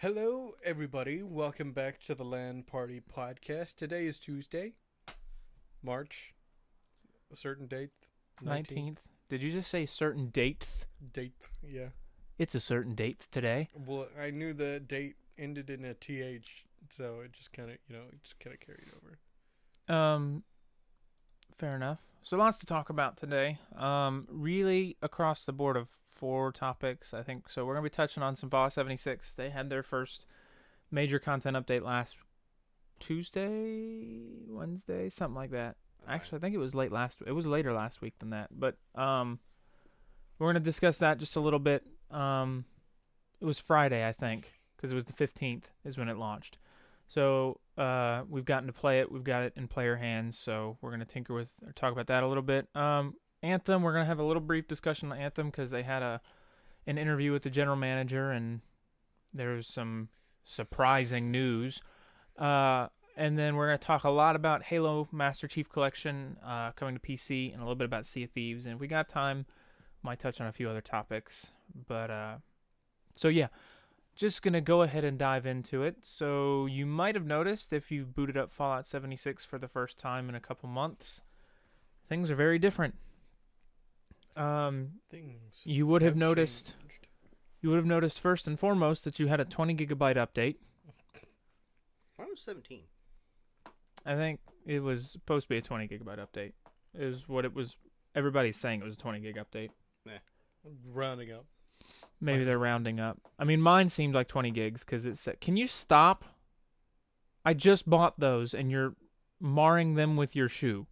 Hello, everybody. Welcome back to the LAN Party Podcast. Today is Tuesday, March, a certain date, 19th. Did you just say certain date? Date, yeah. It's a certain date today. Well, I knew the date ended in a TH, so it just kind of, carried over. Fair enough. So lots to talk about today. Really across the board of 4 topics, I think. So we're going to be touching on some Fallout 76. They had their first major content update last Tuesday, Wednesday, something like that. Actually, I think it was later last week than that. But we're going to discuss that just a little bit. It was Friday, I think, because it was the 15th is when it launched. So we've gotten to play it. We've got it in player hands. So we're going to talk about that a little bit. Anthem, we're going to have a little brief discussion on Anthem because they had an interview with the general manager and there's some surprising news. And then we're going to talk a lot about Halo Master Chief Collection coming to PC and a little bit about Sea of Thieves. And if we got time, might touch on a few other topics. But so yeah, just going to go ahead and dive into it. So you might have noticed if you've booted up Fallout 76 for the first time in a couple months, things are very different. You would have noticed first and foremost that you had a 20 gigabyte update. Mine was 17. I think it was supposed to be a 20 gigabyte update. Is what it was. Everybody's saying it was a 20 gig update. Nah. Rounding up. Maybe they're rounding up. I mean, mine seemed like 20 gigs because it said, "Can you stop? I just bought those and you're marring them with your shoe."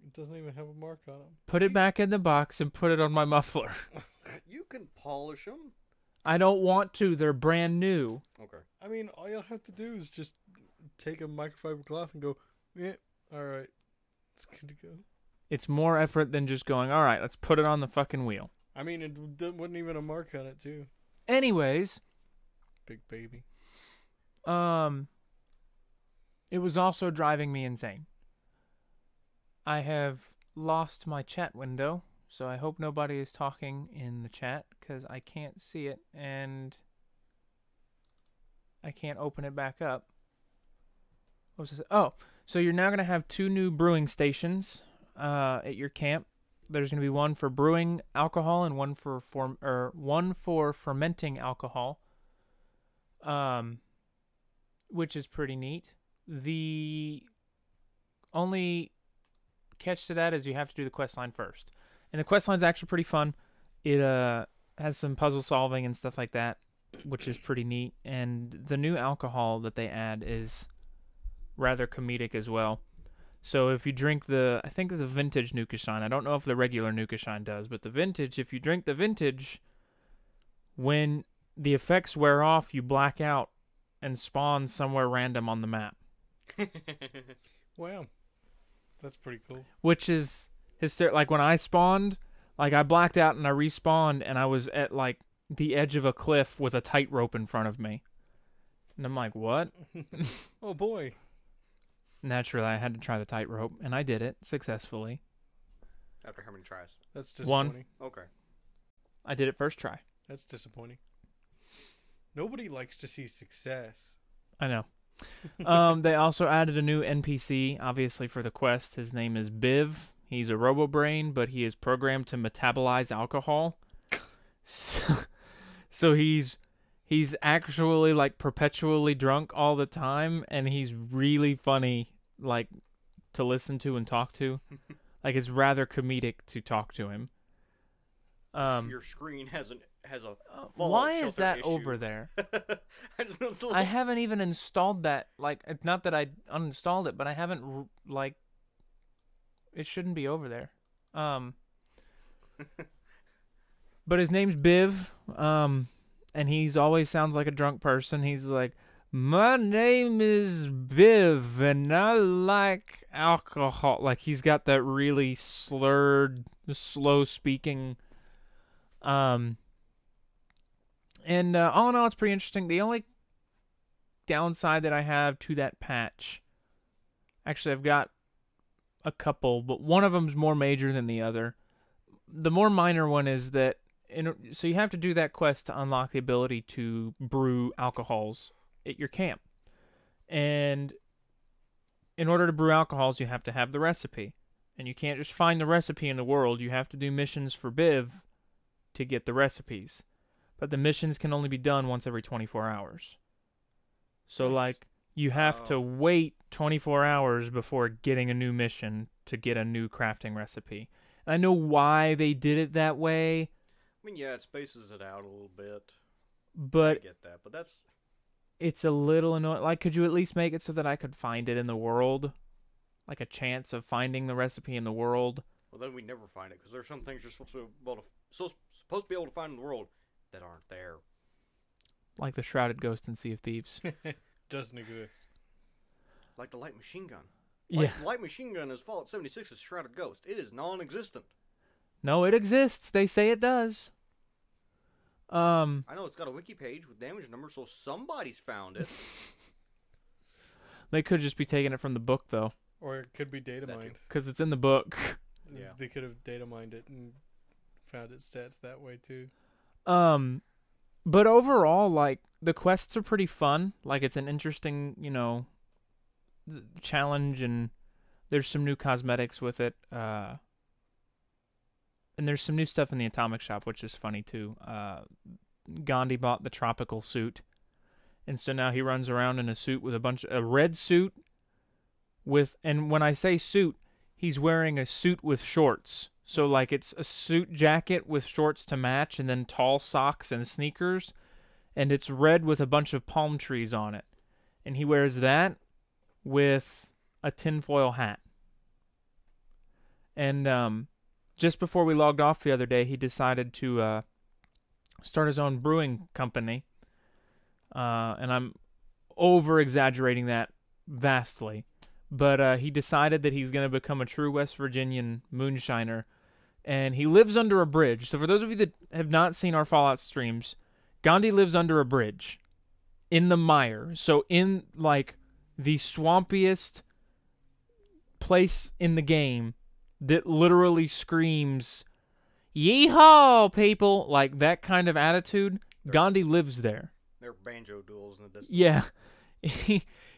It doesn't even have a mark on them. Put it back in the box and put it on my muffler. You can polish them. I don't want to. They're brand new. Okay. I mean, all you'll have to do is just take a microfiber cloth and go, yeah, all right, it's good to go. It's more effort than just going, all right, let's put it on the fucking wheel. I mean, it wasn't even a mark on it, too. Anyways. Big baby. It was also driving me insane. I have lost my chat window, so I hope nobody is talking in the chat because I can't see it and I can't open it back up. What was this? Oh, so you're now going to have 2 new brewing stations at your camp. There's going to be one for brewing alcohol and one for fermenting alcohol, which is pretty neat. The only catch to that is you have to do the quest line first, and the quest line's actually pretty fun. It has some puzzle solving and stuff like that, which is pretty neat. And the new alcohol that they add is rather comedic as well. So if you drink I think the vintage Nuka Shine, I don't know if the regular Nuka Shine does, but the vintage, if you drink the vintage, when the effects wear off, you black out and spawn somewhere random on the map. Wow. That's pretty cool. Which is hysterical. Like when I spawned, like I blacked out and I respawned and I was at like the edge of a cliff with a tightrope in front of me. And I'm like, what? Oh boy. Naturally, I had to try the tightrope, and I did it successfully. After how many tries? That's disappointing. 1. Okay. I did it first try. That's disappointing. Nobody likes to see success. I know. They also added a new NPC, obviously, for the quest. His name is Biv. He's a robo-brain, but he is programmed to metabolize alcohol. So he's actually, like, perpetually drunk all the time, and he's really funny, like, to listen to and talk to. Like, it's rather comedic to talk to him. Your screen has a why is that issue. over there? I just noticed I haven't even installed that. Like, not that I uninstalled it, but I haven't, like, it shouldn't be over there. But his name's Biv, and he's always sounds like a drunk person. He's like, "My name is Biv, and I like alcohol." Like, he's got that really slurred, slow speaking. And all in all, it's pretty interesting. The only downside that I have to that patch, actually, I've got a couple, but one of them's more major than the other. The more minor one is that so you have to do that quest to unlock the ability to brew alcohols at your camp. And in order to brew alcohols, you have to have the recipe. And you can't just find the recipe in the world. You have to do missions for Biv to get the recipes. But the missions can only be done once every 24 hours. So, like, you have to wait 24 hours before getting a new mission to get a new crafting recipe. And I know why they did it that way. I mean, yeah, it spaces it out a little bit. But I get that, but that's... It's a little annoying. Like, could you at least make it so that I could find it in the world? Like a chance of finding the recipe in the world? Well, then we never find it, because there's some things you're supposed to be able to find in the world that aren't there. Like the Shrouded Ghost in Sea of Thieves. Doesn't exist. Like the light machine gun. Yeah. The light machine gun is Fallout 76's Shrouded Ghost. It is non-existent. No, it exists. They say it does. I know it's got a wiki page with damage numbers, so somebody's found it. They could just be taking it from the book, though. Or it could be data mined. Because it's in the book. Yeah. They could have data mined it and found its stats that way, too. But overall, like, the quests are pretty fun. Like, it's an interesting, challenge, and there's some new cosmetics with it. And there's some new stuff in the Atomic Shop, which is funny, too. Gandhi bought the tropical suit. And so now he runs around in a suit with a red suit and when I say suit, he's wearing a suit with shorts. So, like, it's a suit jacket with shorts to match and then tall socks and sneakers. And it's red with a bunch of palm trees on it. And he wears that with a tinfoil hat. And, just before we logged off the other day, he decided to start his own brewing company. And I'm over-exaggerating that vastly. But he decided that he's going to become a true West Virginian moonshiner. And he lives under a bridge. So for those of you that have not seen our Fallout streams, Gandhi lives under a bridge in the mire. So in, like, the swampiest place in the game that literally screams, "Yeehaw, people!" Like that kind of attitude. Gandhi lives there. There are banjo duels in the distance. Yeah.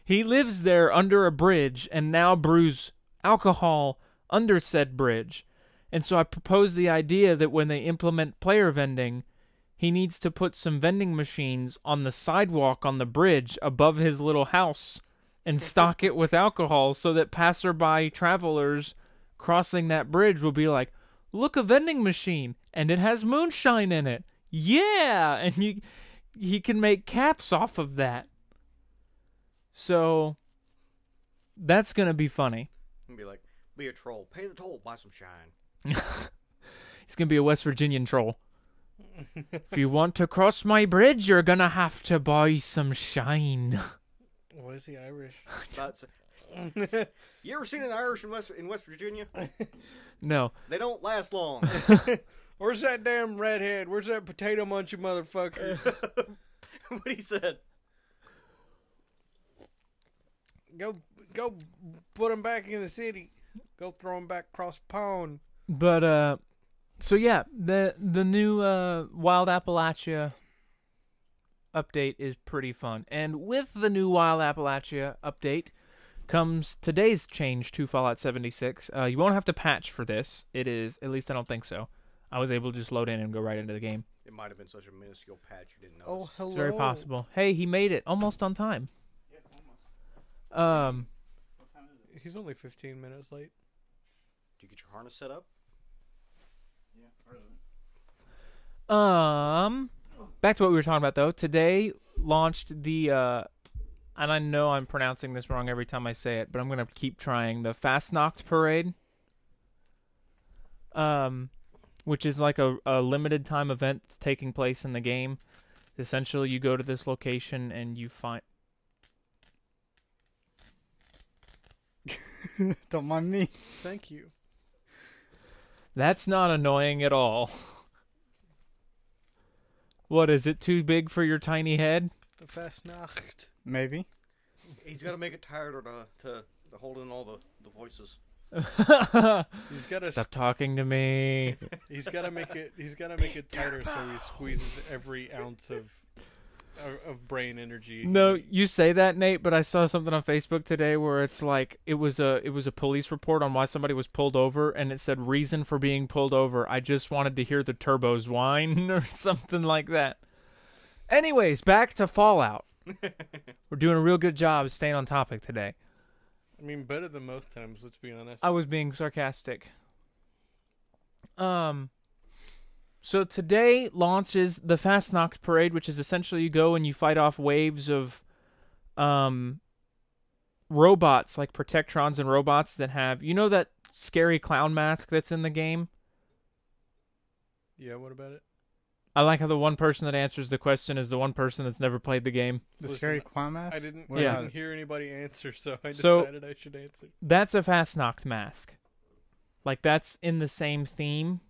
He lives there under a bridge and now brews alcohol under said bridge. And so I proposed the idea that when they implement player vending, he needs to put some vending machines on the sidewalk on the bridge above his little house and stock it with alcohol so that passerby travelers crossing that bridge will be like, "Look, a vending machine, and it has moonshine in it. Yeah!" And he can make caps off of that. So that's going to be funny. And be like, be a troll. Pay the toll, buy some shine. He's going to be a West Virginian troll. "If you want to cross my bridge, you're going to have to buy some shine." Why is he Irish? You ever seen an Irish in West Virginia? No. They don't last long. Where's that damn redhead? Where's that potato munchy motherfucker? What he said. Go put him back in the city. Go throw him back across the pond. But, so yeah, the new Wild Appalachia update is pretty fun. And with the new Wild Appalachia update comes today's change to Fallout 76. You won't have to patch for this. It is, at least I don't think so. I was able to just load in and go right into the game. It might have been such a minuscule patch you didn't notice. Oh, hello. It's very possible. Hey, he made it almost on time. Yeah, almost. What time is it? He's only 15 minutes late. Did you get your harness set up? Yeah, part of it. Back to what we were talking about, though. Today launched the, and I know I'm pronouncing this wrong every time I say it, but I'm going to keep trying, the Fastnacht Parade, which is like a limited time event taking place in the game. Essentially, you go to this location and you find... Don't mind me. Thank you. That's not annoying at all. What, is it too big for your tiny head? The Fastnacht. Maybe. He's got to make it tighter to hold in all the voices. He's got to Stop talking to me. He's got to make it. He's got to make it tighter so he squeezes every ounce of brain energy. No, you say that, Nate, but I saw something on Facebook today where it's like it was a police report on why somebody was pulled over, and it said reason for being pulled over. I just wanted to hear the turbos whine or something like that. Anyways, back to Fallout. We're doing a real good job staying on topic today. I mean, better than most times. Let's be honest. I was being sarcastic. So today launches the Fastnacht Parade, which is essentially you go and you fight off waves of robots, like Protectrons and robots that have, you know, that scary clown mask that's in the game? Yeah, what about it? I like how the one person that answers the question is the one person that's never played the game. The Listen, scary clown mask? I didn't hear anybody answer, so I decided I should answer. That's a Fastnacht mask. Like, that's in the same theme.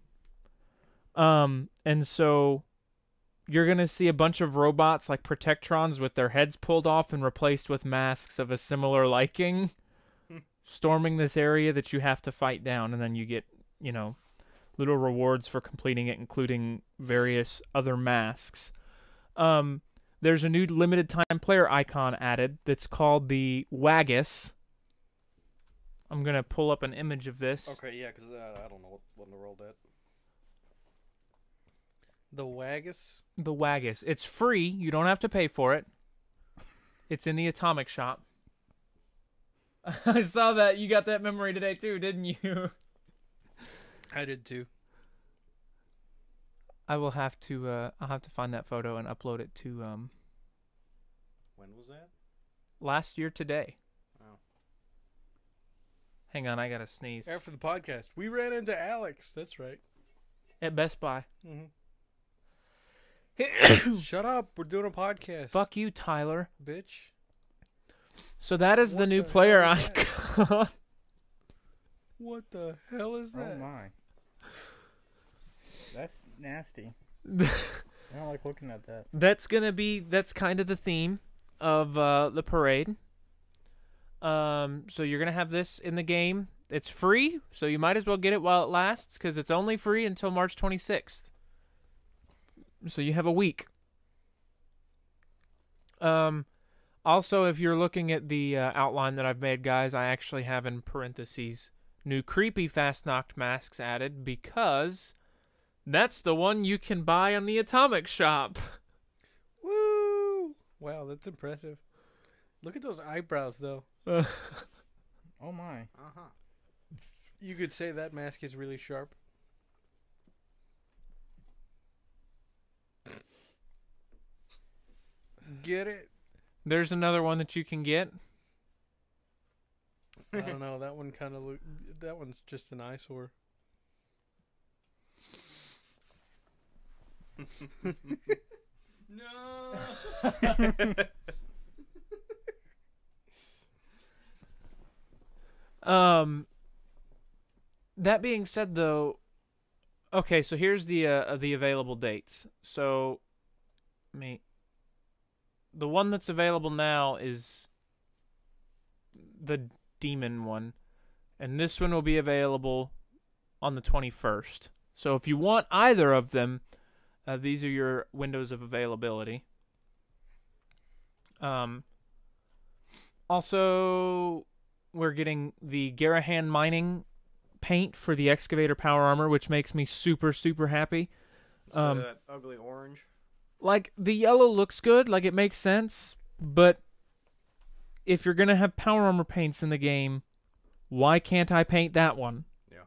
And so you're going to see a bunch of robots like Protectrons with their heads pulled off and replaced with masks of a similar liking storming this area that you have to fight down, and then you get, you know, little rewards for completing it, including various other masks. There's a new limited time player icon added that's called the Waggis. I'm going to pull up an image of this. Okay, yeah, because I don't know what in the world that. The Waggis? The Waggis. It's free. You don't have to pay for it. It's in the Atomic Shop. I saw that. You got that memory today too, didn't you? I did too. I will have to. I'll have to find that photo and upload it to. When was that? Last year today. Oh. Hang on, I gotta sneeze. After the podcast, we ran into Alex. That's right. At Best Buy. Mm-hmm. Shut up. We're doing a podcast. Fuck you, Tyler. Bitch. So that is the What new the player hell is that? icon. What the hell is that? Oh my. That's nasty. I don't like looking at that. That's kind of the theme of the parade. So you're gonna have this in the game. It's free, so you might as well get it while it lasts, because it's only free until March 26th. So you have a week. Also, if you're looking at the outline that I've made, guys, I actually have in parentheses new creepy Fastnacht masks added, because that's the one you can buy on the Atomic Shop. Woo! Wow, that's impressive. Look at those eyebrows, though. Oh my. Uh-huh. You could say that mask is really sharp. Get it? There's another one that you can get. I don't know. That one kind of that one's just an eyesore. No. That being said, though, okay, so here's the available dates. So, the one that's available now is the demon one, and this one will be available on the 21st. So if you want either of them, these are your windows of availability. Also, we're getting the Garahan mining paint for the excavator power armor, which makes me super, super happy. That ugly orange. Like, the yellow looks good, like, it makes sense, but if you're gonna have power armor paints in the game, why can't I paint that one? Yeah.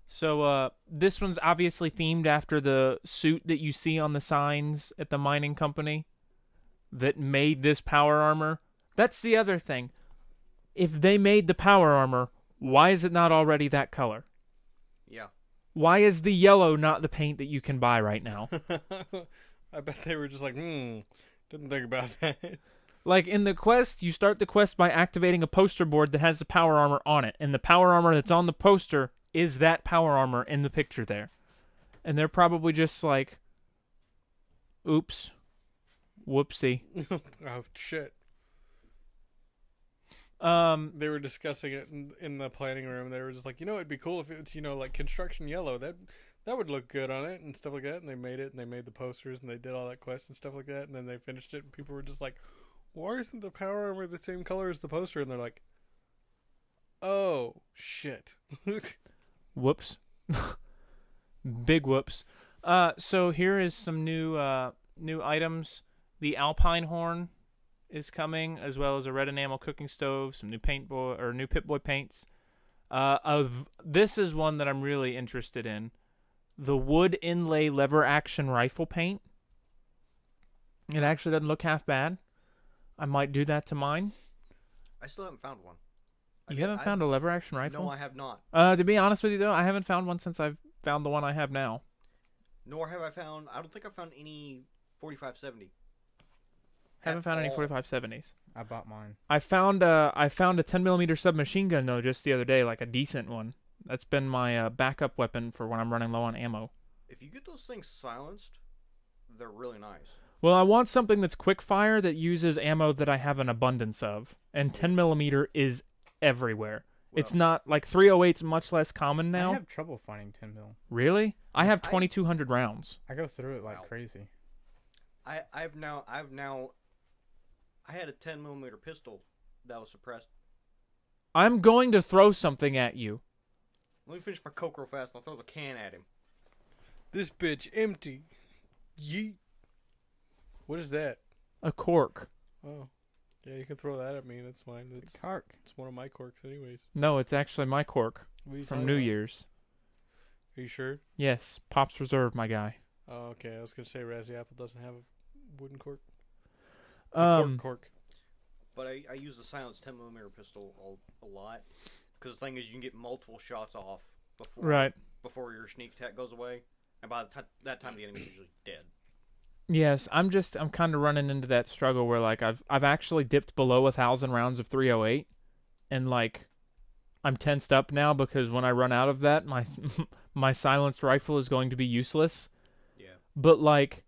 So, this one's obviously themed after the suit that you see on the signs at the mining company that made this power armor. That's the other thing. If they made the power armor, why is it not already that color? Yeah. Why is the yellow not the paint that you can buy right now? I bet they were just like, didn't think about that. Like, in the quest, you start the quest by activating a poster board that has the power armor on it, and the power armor that's on the poster is that power armor in the picture there. And they're probably just like, oops. Whoopsie. Oh, shit. They were discussing it in the planning room. They were just like, it'd be cool if it's, like construction yellow. That would look good on it and stuff like that. And they made it, and they made the posters, and they did all that quest and stuff like that. And then they finished it, and people were just like, why isn't the power armor the same color as the poster? And they're like, oh, shit. Whoops. Big whoops. So here is some new items. The Alpine horn is coming, as well as a red enamel cooking stove, some new new Pip-Boy paints. This is one that I'm really interested in. The wood inlay lever action rifle paint. It actually doesn't look half bad. I might do that to mine. I still haven't found one. You haven't found a lever action rifle? No, I have not. To be honest with you, though, I haven't found one since I've found the one I have now. Nor have I found... I don't think I've found any 4570. Haven't found any 4570s. I bought mine. I found a 10mm submachine gun, though, just the other day, like a decent one. That's been my backup weapon for when I'm running low on ammo. If you get those things silenced, they're really nice. Well, I want something that's quick fire that uses ammo that I have an abundance of. And 10mm is everywhere. Well, it's not like 308's much less common now. I have trouble finding 10 mil. Really? I have 2,200 rounds. I go through it like crazy. I had a 10mm pistol that was suppressed. I'm going to throw something at you. Let me finish my Coke real fast and I'll throw the can at him. This bitch empty. Yeet. What is that? A cork. Oh. Yeah, you can throw that at me. That's fine. It's a cork. It's one of my corks anyways. No, it's actually my cork What are you from talking New about? Year's. Are you sure? Yes, Pop's Reserve, my guy. Oh, okay. I was going to say Razzie Apple doesn't have a wooden cork. Cork. But I use the silenced 10mm pistol a lot. Because the thing is, you can get multiple shots off before your sneak attack goes away. And by that time, the enemy's usually dead. Yes, I'm kind of running into that struggle where like I've actually dipped below 1,000 rounds of 308, and like I'm tensed up now because when I run out of that, my silenced rifle is going to be useless. Yeah. But like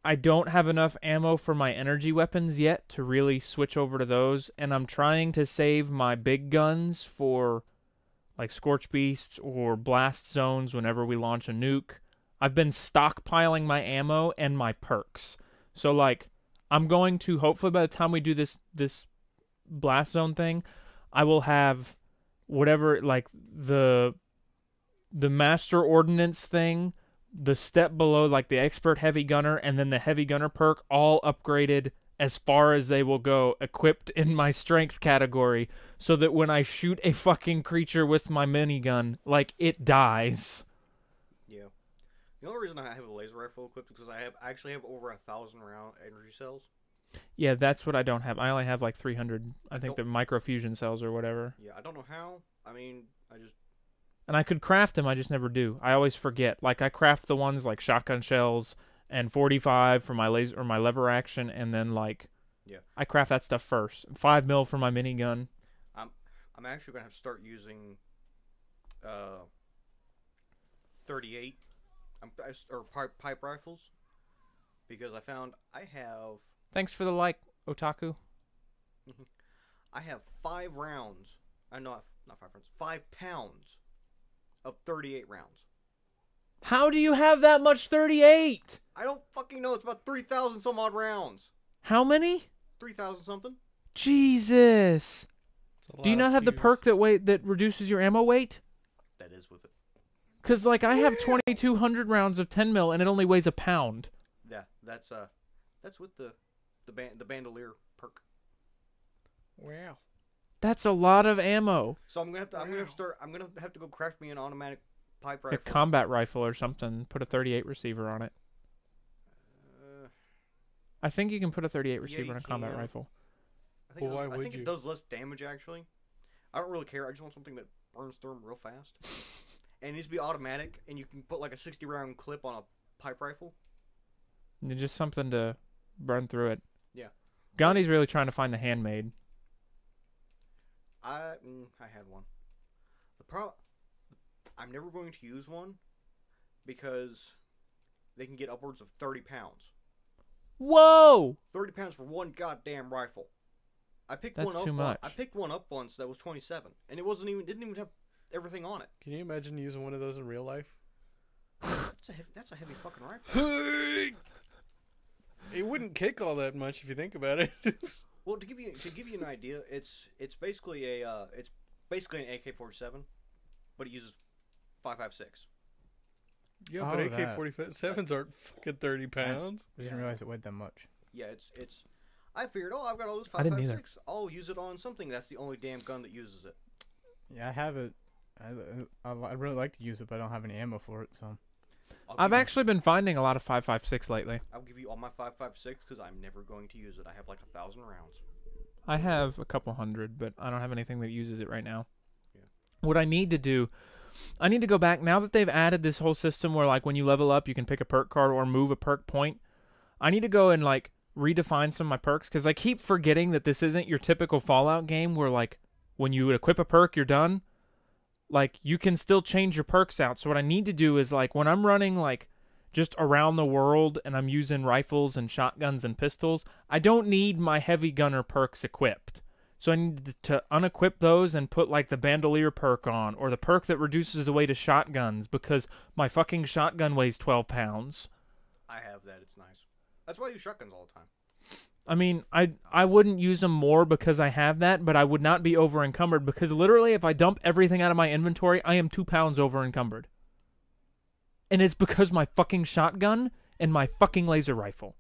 I don't have enough ammo for my energy weapons yet to really switch over to those, and I'm trying to save my big guns for like Scorch Beasts or Blast Zones whenever we launch a nuke. I've been stockpiling my ammo and my perks. So like I'm going to, hopefully by the time we do this Blast Zone thing, I will have whatever, like the Master Ordnance thing, the step below, like the Expert Heavy Gunner, and then the Heavy Gunner perk, all upgraded as far as they will go, equipped in my strength category, so that when I shoot a fucking creature with my minigun, like, it dies. Yeah. The only reason I have a laser rifle equipped is because I actually have over 1,000 round energy cells. Yeah, that's what I don't have. I only have like 300, I think they're microfusion cells or whatever. Yeah, I don't know how. I mean, And I could craft them, I just never do. I always forget. Like, I craft the ones like shotgun shells and 45 for my laser or my lever action, and then like, yeah, I craft that stuff first. 5 mil for my minigun. I'm actually gonna have to start using 38 or pipe rifles, because I found I have. Thanks for the like, Otaku. I have 5 rounds. Not 5 rounds. 5 pounds of 38 rounds. How do you have that much 38? I don't fucking know. It's about 3,000 some odd rounds. How many? 3,000 something. Jesus. Do you not have the perk that reduces your ammo weight? That is with it. Cause like I have 2,200 rounds of 10 mil and it only weighs a pound. Yeah, that's with the bandolier perk. Wow. That's a lot of ammo. So I'm gonna have to go craft me an automatic pipe A rifle. combat rifle or something. Put a 38 receiver on it. I think you can put a 38 receiver on a combat rifle. I think, Well, why I would think you? it does less damage actually. I don't really care. I just want something that burns through them real fast. And it needs to be automatic, and you can put like a 60 round clip on a pipe rifle. Just something to burn through it. Yeah. Gandhi's really trying to find the handmade. I had one. I'm never going to use one because they can get upwards of 30 pounds. Whoa! 30 pounds for one goddamn rifle. I picked That's one up. too much. I picked one up once that was 27, and it didn't even have everything on it. Can you imagine using one of those in real life? That's a heavy fucking rifle. It wouldn't kick all that much if you think about it. Well, to give you an idea, it's basically an AK-47, but it uses 5.56. Yeah, but AK-47s aren't fucking 30 pounds. I didn't realize it weighed that much. Yeah, it's. I figured, I've got all this I didn't either. 5.56. I'll use it on something. That's the only damn gun that uses it. Yeah, I have it. I'd really like to use it, but I don't have any ammo for it, so. I've actually been finding a lot of 5.56 lately. I'll give you all my 5.56 because I'm never going to use it. I have like 1,000 rounds. I have a couple hundred, but I don't have anything that uses it right now. Yeah. What I need to do, I need to go back, now that they've added this whole system where, like, when you level up, you can pick a perk card or move a perk point. I need to go and, like, redefine some of my perks, because I keep forgetting that this isn't your typical Fallout game where, like, when you equip a perk, you're done. Like, you can still change your perks out. So what I need to do is, like, when I'm running, like, just around the world and I'm using rifles and shotguns and pistols, I don't need my heavy gunner perks equipped. So I need to unequip those and put, like, the bandolier perk on, or the perk that reduces the weight of shotguns, because my fucking shotgun weighs 12 pounds. I have that. It's nice. That's why I use shotguns all the time. I mean, I wouldn't use them more because I have that, but I would not be over encumbered, because literally if I dump everything out of my inventory, I am 2 pounds over encumbered. And it's because my fucking shotgun and my fucking laser rifle.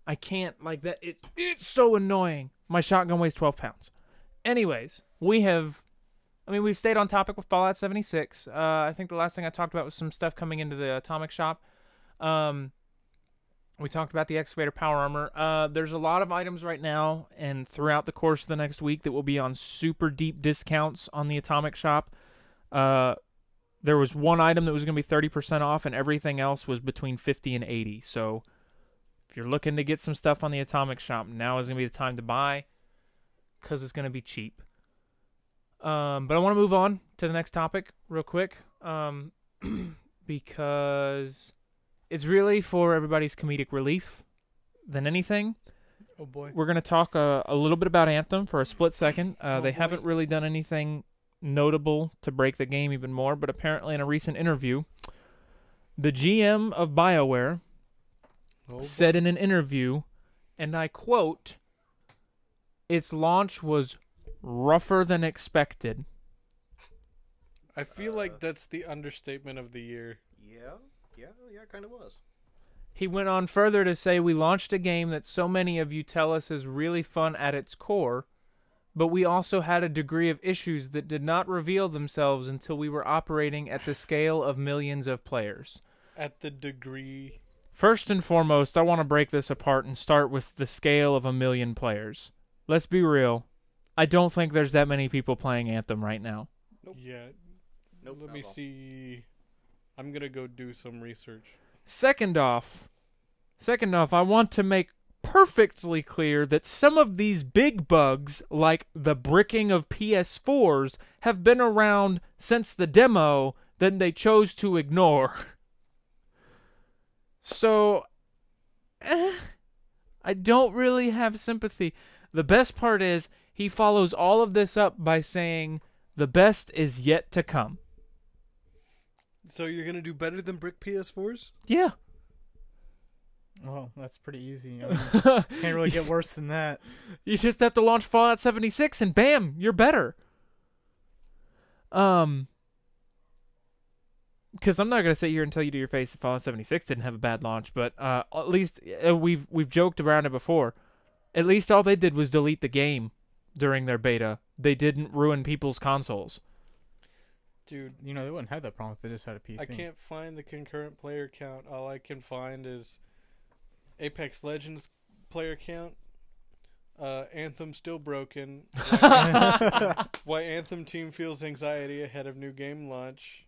I can't, like, that. It's so annoying. My shotgun weighs 12 pounds. Anyways, we've stayed on topic with Fallout 76. I think the last thing I talked about was some stuff coming into the Atomic Shop. We talked about the excavator power armor. There's a lot of items right now and throughout the course of the next week that will be on super deep discounts on the Atomic Shop. There was one item that was going to be 30% off, and everything else was between 50 and 80. So if you're looking to get some stuff on the Atomic Shop, now is going to be the time to buy, because it's going to be cheap. But I want to move on to the next topic real quick, because it's really for everybody's comedic relief than anything. Oh boy. We're going to talk a little bit about Anthem for a split second. They haven't really done anything notable to break the game even more, but apparently in a recent interview, the GM of BioWare said in an interview, and I quote, "Its launch was rougher than expected." I feel like that's the understatement of the year. Yeah, it kind of was. He went on further to say, "We launched a game that so many of you tell us is really fun at its core, but we also had a degree of issues that did not reveal themselves until we were operating at the scale of millions of players." At the degree... First and foremost, I want to break this apart and start with the scale of 1 million players. Let's be real. I don't think there's that many people playing Anthem right now. Nope. Yeah. Nope, Let me see. I'm going to go do some research. Second off, I want to make perfectly clear that some of these big bugs, like the bricking of PS4s, have been around since the demo that they chose to ignore. So, I don't really have sympathy. The best part is, he follows all of this up by saying, "The best is yet to come." So you're going to do better than brick PS4s? Yeah. Well, that's pretty easy. I mean, can't really get worse than that. You just have to launch Fallout 76 and bam, you're better. Because I'm not going to sit here and tell you to your face that Fallout 76 didn't have a bad launch, but at least we've joked around it before. At least all they did was delete the game during their beta. They didn't ruin people's consoles. Dude, You know, they wouldn't have that problem if they just had a PC. I can't find the concurrent player count. All I can find is Apex Legends player count. Anthem still broken. Why Anthem team feels anxiety ahead of new game launch.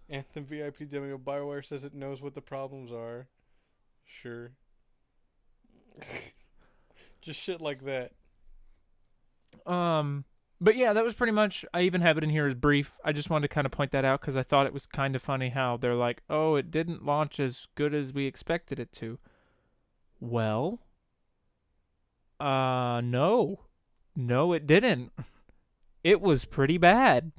Anthem VIP demo. BioWare says it knows what the problems are. Sure. Just shit like that. But yeah, that was pretty much, I even have it in here as brief. I just wanted to kind of point that out because I thought it was kind of funny how they're like, "Oh, it didn't launch as good as we expected it to." Well, no. No, it didn't. It was pretty bad.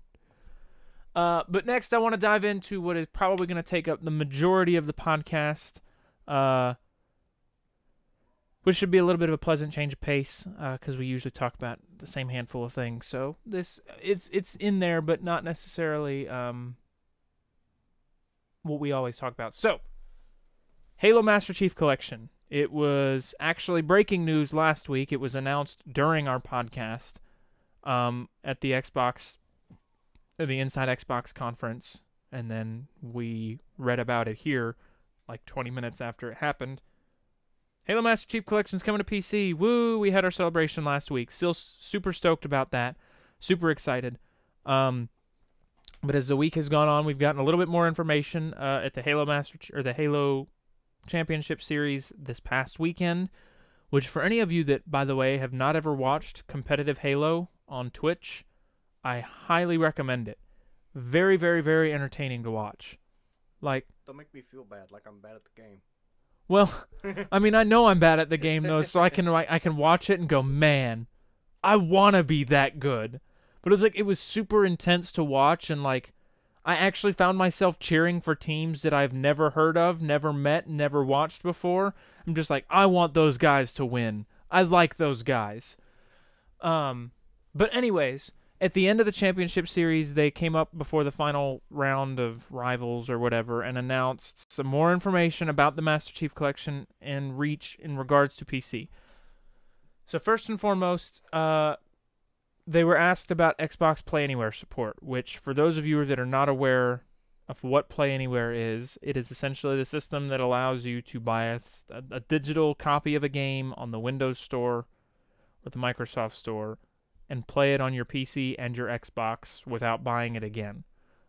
But next I want to dive into what is probably going to take up the majority of the podcast, which should be a little bit of a pleasant change of pace, because we usually talk about the same handful of things. So it's in there, but not necessarily what we always talk about. So, Halo Master Chief Collection. It was actually breaking news last week. It was announced during our podcast at the Inside Xbox conference, and then we read about it here like 20 minutes after it happened. Halo Master Chief Collection's coming to PC. Woo! We had our celebration last week. Still super stoked about that. Super excited. But as the week has gone on, we've gotten a little bit more information at the Halo Championship Series this past weekend, which for any of you that, by the way, have not ever watched competitive Halo on Twitch, I highly recommend it. Very, very, very entertaining to watch. Like, don't make me feel bad, like I'm bad at the game. Well, I mean, I know I'm bad at the game though, so I can watch it and go, man, I want to be that good. But it was super intense to watch, and like, I actually found myself cheering for teams that I've never heard of, never met, never watched before. I'm just like, I want those guys to win. I like those guys. But anyways, at the end of the championship series, they came up before the final round of rivals or whatever and announced some more information about the Master Chief Collection and Reach in regards to PC. So first and foremost, they were asked about Xbox Play Anywhere support, which for those of you that are not aware of what Play Anywhere is, it is essentially the system that allows you to buy a digital copy of a game on the Windows Store or the Microsoft Store and play it on your PC and your Xbox without buying it again.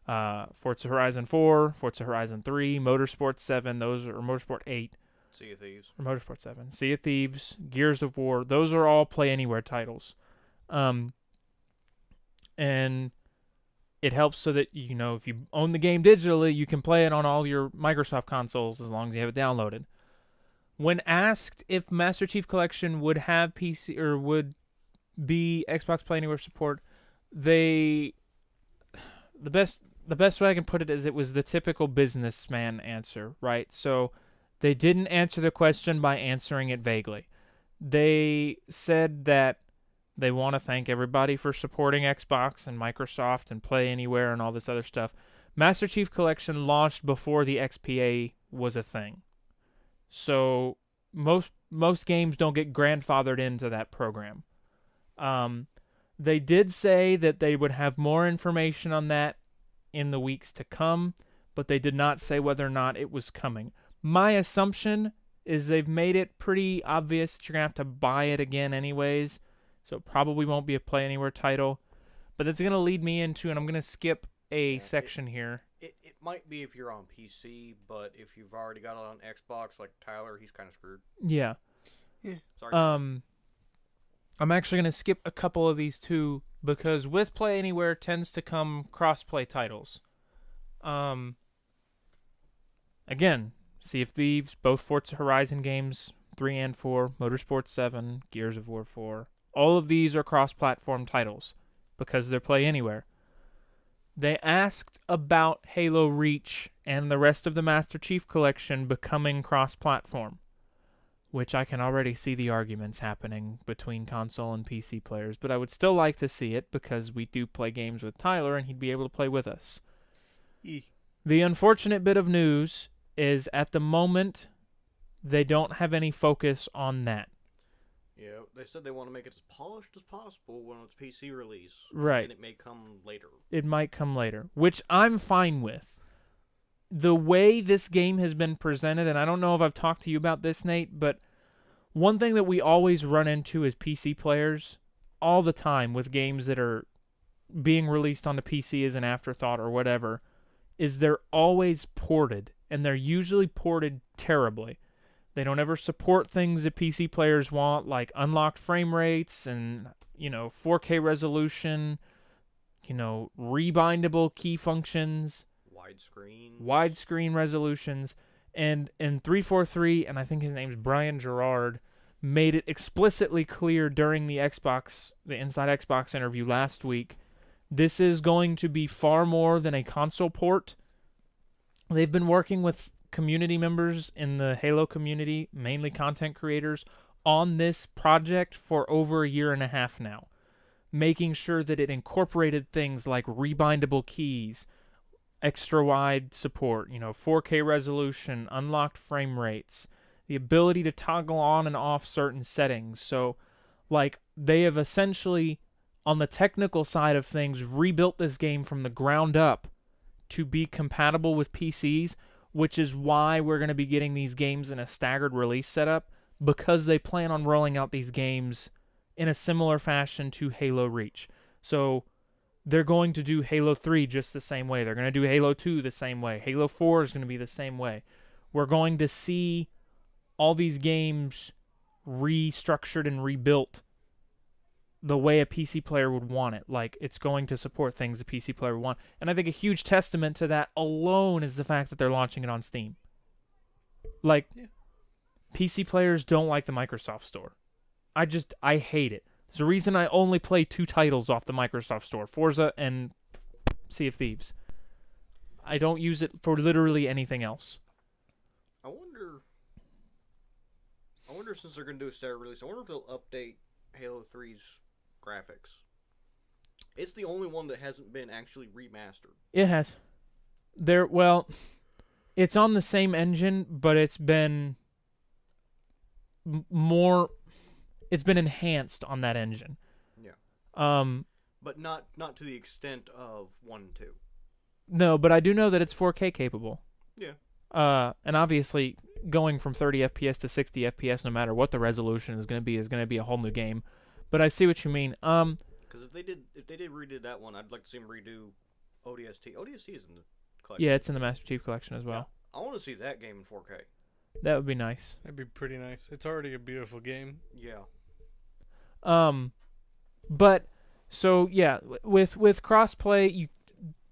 Forza Horizon 4, Forza Horizon 3, Motorsport 7, or Motorsport 8. Sea of Thieves. Or Motorsport 7. Sea of Thieves, Gears of War, those are all Play Anywhere titles. And it helps so that, you know, if you own the game digitally, you can play it on all your Microsoft consoles as long as you have it downloaded. When asked if Master Chief Collection would have PC or would be Xbox Play Anywhere support, the best way I can put it is it was the typical businessman answer, right? So they didn't answer the question by answering it vaguely. They said that they want to thank everybody for supporting Xbox and Microsoft and Play Anywhere and all this other stuff. Master Chief Collection launched before the XPA was a thing. So most games don't get grandfathered into that program. They did say that they would have more information on that in the weeks to come, but they did not say whether or not it was coming. My assumption is they've made it pretty obvious that you're going to have to buy it again anyways, so it probably won't be a Play Anywhere title. But that's going to lead me into, and I'm going to skip a section here. It might be if you're on PC, but if you've already got it on Xbox, like Tyler, he's kind of screwed. Yeah. Sorry. I'm actually going to skip a couple of these too, because with Play Anywhere tends to come cross-play titles. Again, Sea of Thieves, both Forza Horizon games, 3 and 4, Motorsport 7, Gears of War 4. All of these are cross-platform titles because they're Play Anywhere. They asked about Halo Reach and the rest of the Master Chief Collection becoming cross-platform, which I can already see the arguments happening between console and PC players, but I would still like to see it because we do play games with Tyler and he'd be able to play with us. The unfortunate bit of news is at the moment they don't have any focus on that. Yeah, they said they want to make it as polished as possible when it's PC release. Right. And it may come later. It might come later, which I'm fine with. The way this game has been presented, and I don't know if I've talked to you about this, Nate, but one thing that we always run into as PC players all the time with games that are being released on the PC as an afterthought or whatever is they're always ported, and they're usually ported terribly. They don't ever support things that PC players want, like unlocked frame rates and, 4K resolution, rebindable key functions, widescreen resolutions. And in 343, and I think his name's Brian Gerard, made it explicitly clear during the Inside Xbox interview last week, this is going to be far more than a console port. They've been working with community members in the Halo community, mainly content creators, on this project for over a year and a half now, making sure that it incorporated things like rebindable keys, extra wide support, 4K resolution, unlocked frame rates, the ability to toggle on and off certain settings. So, they have essentially, on the technical side of things, rebuilt this game from the ground up to be compatible with PCs, which is why we're going to be getting these games in a staggered release setup, because they plan on rolling out these games in a similar fashion to Halo Reach. So, they're going to do Halo 3 just the same way. They're going to do Halo 2 the same way. Halo 4 is going to be the same way. We're going to see all these games restructured and rebuilt the way a PC player would want it. It's going to support things a PC player would want. And I think a huge testament to that alone is the fact that they're launching it on Steam. PC players don't like the Microsoft Store. I hate it. There's a reason I only play 2 titles off the Microsoft Store, Forza and Sea of Thieves. I don't use it for literally anything else. I wonder since they're going to do a staggered release, I wonder if they'll update Halo 3's graphics. It's the only one that hasn't been actually remastered. It has. It's on the same engine, but it's been more... It's been enhanced on that engine. Yeah. But not to the extent of 1 and 2. No, but I do know that it's 4K capable. Yeah. And obviously, going from 30 FPS to 60 FPS, no matter what the resolution is going to be a whole new game. But I see what you mean. Because if they did redo that one, I'd like to see them redo ODST. ODST is in the collection. Yeah, it's in the Master Chief Collection as well. Yeah. I want to see that game in 4K. That would be nice. That'd be pretty nice. It's already a beautiful game. Yeah. But so yeah, with crossplay, you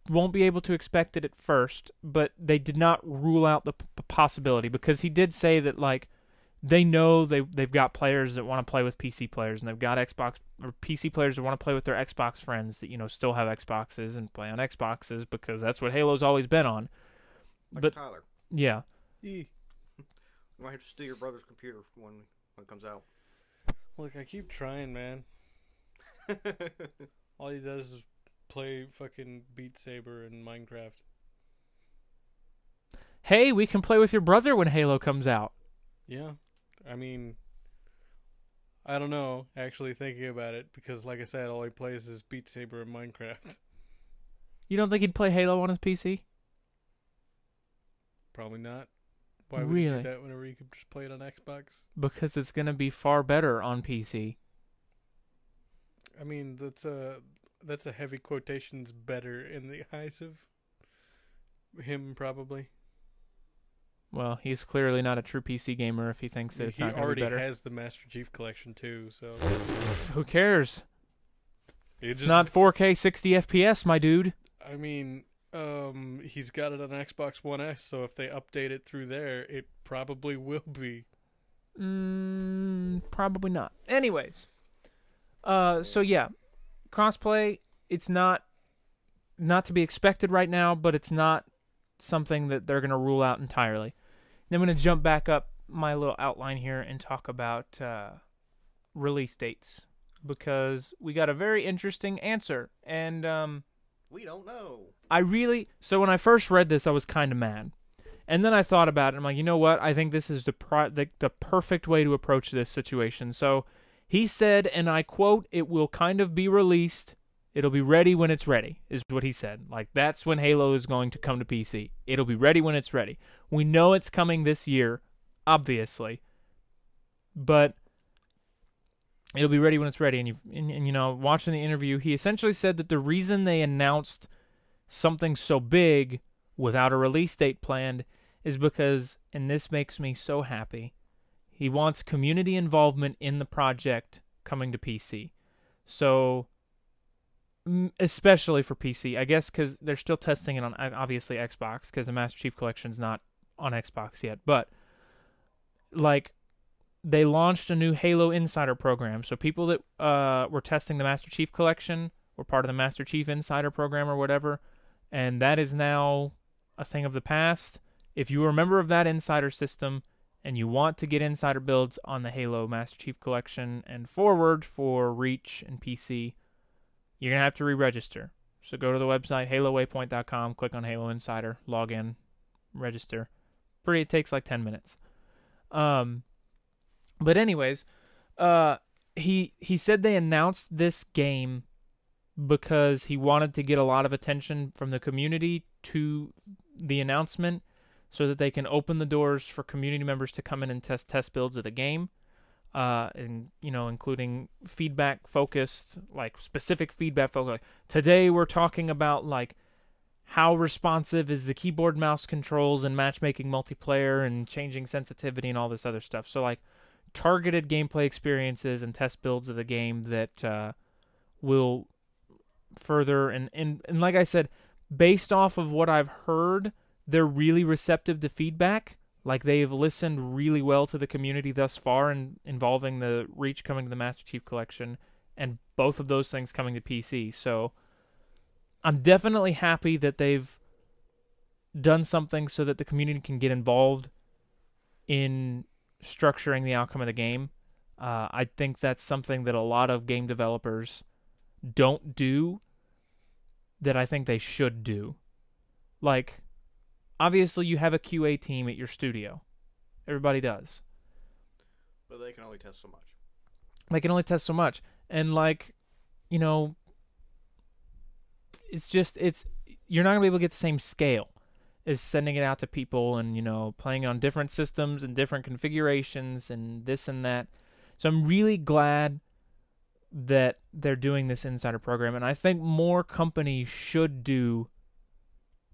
won't be able to expect it at first, but they did not rule out the possibility, because he did say that they know they've got players that want to play with PC players, and they've got Xbox or PC players that want to play with their Xbox friends that still have Xboxes and play on Xboxes, because that's what Halo's always been on. But Tyler. Yeah. You might have to steal your brother's computer when it comes out. Look, I keep trying, man. All he does is play fucking Beat Saber and Minecraft. Hey, we can play with your brother when Halo comes out. Yeah. I mean, I don't know, actually thinking about it, because like I said, all he plays is Beat Saber and Minecraft. You don't think he'd play Halo on his PC? Probably not. Why would you do that whenever you could just play it on Xbox? Because it's going to be far better on PC. I mean, that's a heavy quotations better in the eyes of him, probably. Well, he's clearly not a true PC gamer if he thinks that it's not going to be better. He already has the Master Chief Collection too, so... Who cares? It's not 4K 60 FPS, my dude. I mean... he's got it on Xbox One S, so if they update it through there, it probably will be. Probably not. Anyways, so yeah, crossplay, it's not to be expected right now, but it's not something that they're going to rule out entirely. Then I'm going to jump back up my little outline here and talk about release dates, because we got a very interesting answer, and we don't know. So when I first read this, I was kind of mad. And then I thought about it. I'm like, you know what? I think this is the perfect way to approach this situation. So he said, and I quote, "It will kind of be released. It'll be ready when it's ready," is what he said. That's when Halo is going to come to PC. It'll be ready when it's ready. We know it's coming this year, obviously. But it'll be ready when it's ready. And watching the interview, he essentially said that the reason they announced something so big without a release date planned is because, and this makes me so happy, he wants community involvement in the project coming to PC. So, especially for PC, I guess, because they're still testing it on, obviously, Xbox, because the Master Chief Collection's not on Xbox yet, but like they launched a new Halo Insider program. So people that were testing the Master Chief Collection were part of the Master Chief Insider program or whatever, and that is now a thing of the past. If you are a member of that Insider system and you want to get Insider builds on the Halo Master Chief Collection and forward for Reach and PC, you're going to have to re-register. So go to the website, halowaypoint.com, click on Halo Insider, log in, register. It takes like 10 minutes. But anyways, he said they announced this game because he wanted to get a lot of attention from the community to the announcement so that they can open the doors for community members to come in and test builds of the game. And, you know, including feedback focused, like specific feedback focused. Like, today we're talking about like how responsive is the keyboard mouse controls and matchmaking multiplayer and changing sensitivity and all this other stuff. So like targeted gameplay experiences and test builds of the game that will further and like I said, based off of what I've heard, they're really receptive to feedback. Like, they've listened really well to the community thus far, involving the Reach coming to the Master Chief Collection, and both of those things coming to PC. So, I'm definitely happy that they've done something so that the community can get involved in structuring the outcome of the game. I think that's something that a lot of game developers don't do, that I think they should do. Like, obviously, you have a QA team at your studio. Everybody does. But they can only test so much. They can only test so much. And, like, you know, you're not going to be able to get the same scale as sending it out to people and, you know, playing on different systems and different configurations and this and that. So I'm really glad that they're doing this Insider program. And I think more companies should do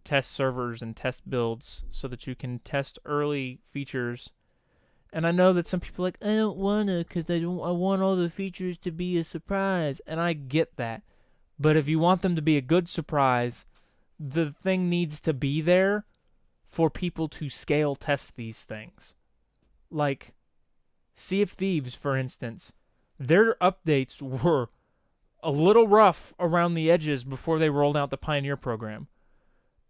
test servers and test builds so that you can test early features. And I know that some people are like, I don't want to because I want all the features to be a surprise. And I get that. But if you want them to be a good surprise, the thing needs to be there for people to scale test these things. Like Sea of Thieves, for instance, their updates were a little rough around the edges before they rolled out the Pioneer program.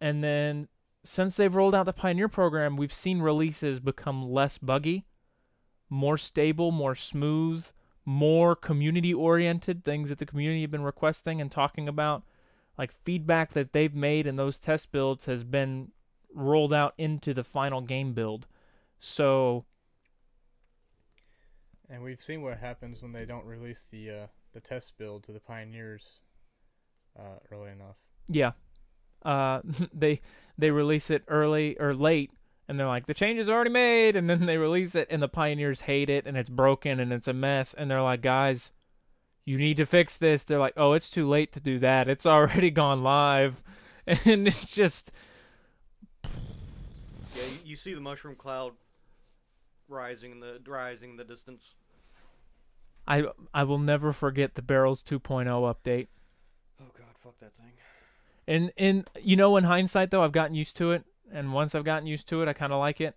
And then, since they've rolled out the Pioneer program, we've seen releases become less buggy, more stable, more smooth, more community-oriented, things that the community have been requesting and talking about. Like, feedback that they've made in those test builds has been rolled out into the final game build. So... And we've seen what happens when they don't release the test build to the Pioneers early enough. Yeah. They release it early or late, and they're like, the change is already made, and then they release it, and the Pioneers hate it, and it's broken, and it's a mess, and they're like, guys, you need to fix this. They're like, oh, it's too late to do that. It's already gone live. And it's just... Yeah, you see the mushroom cloud rising in the distance. I will never forget the Barrels 2.0 update. Oh god, fuck that thing. And you know, in hindsight though, I've gotten used to it, and once I've gotten used to it, I kind of like it.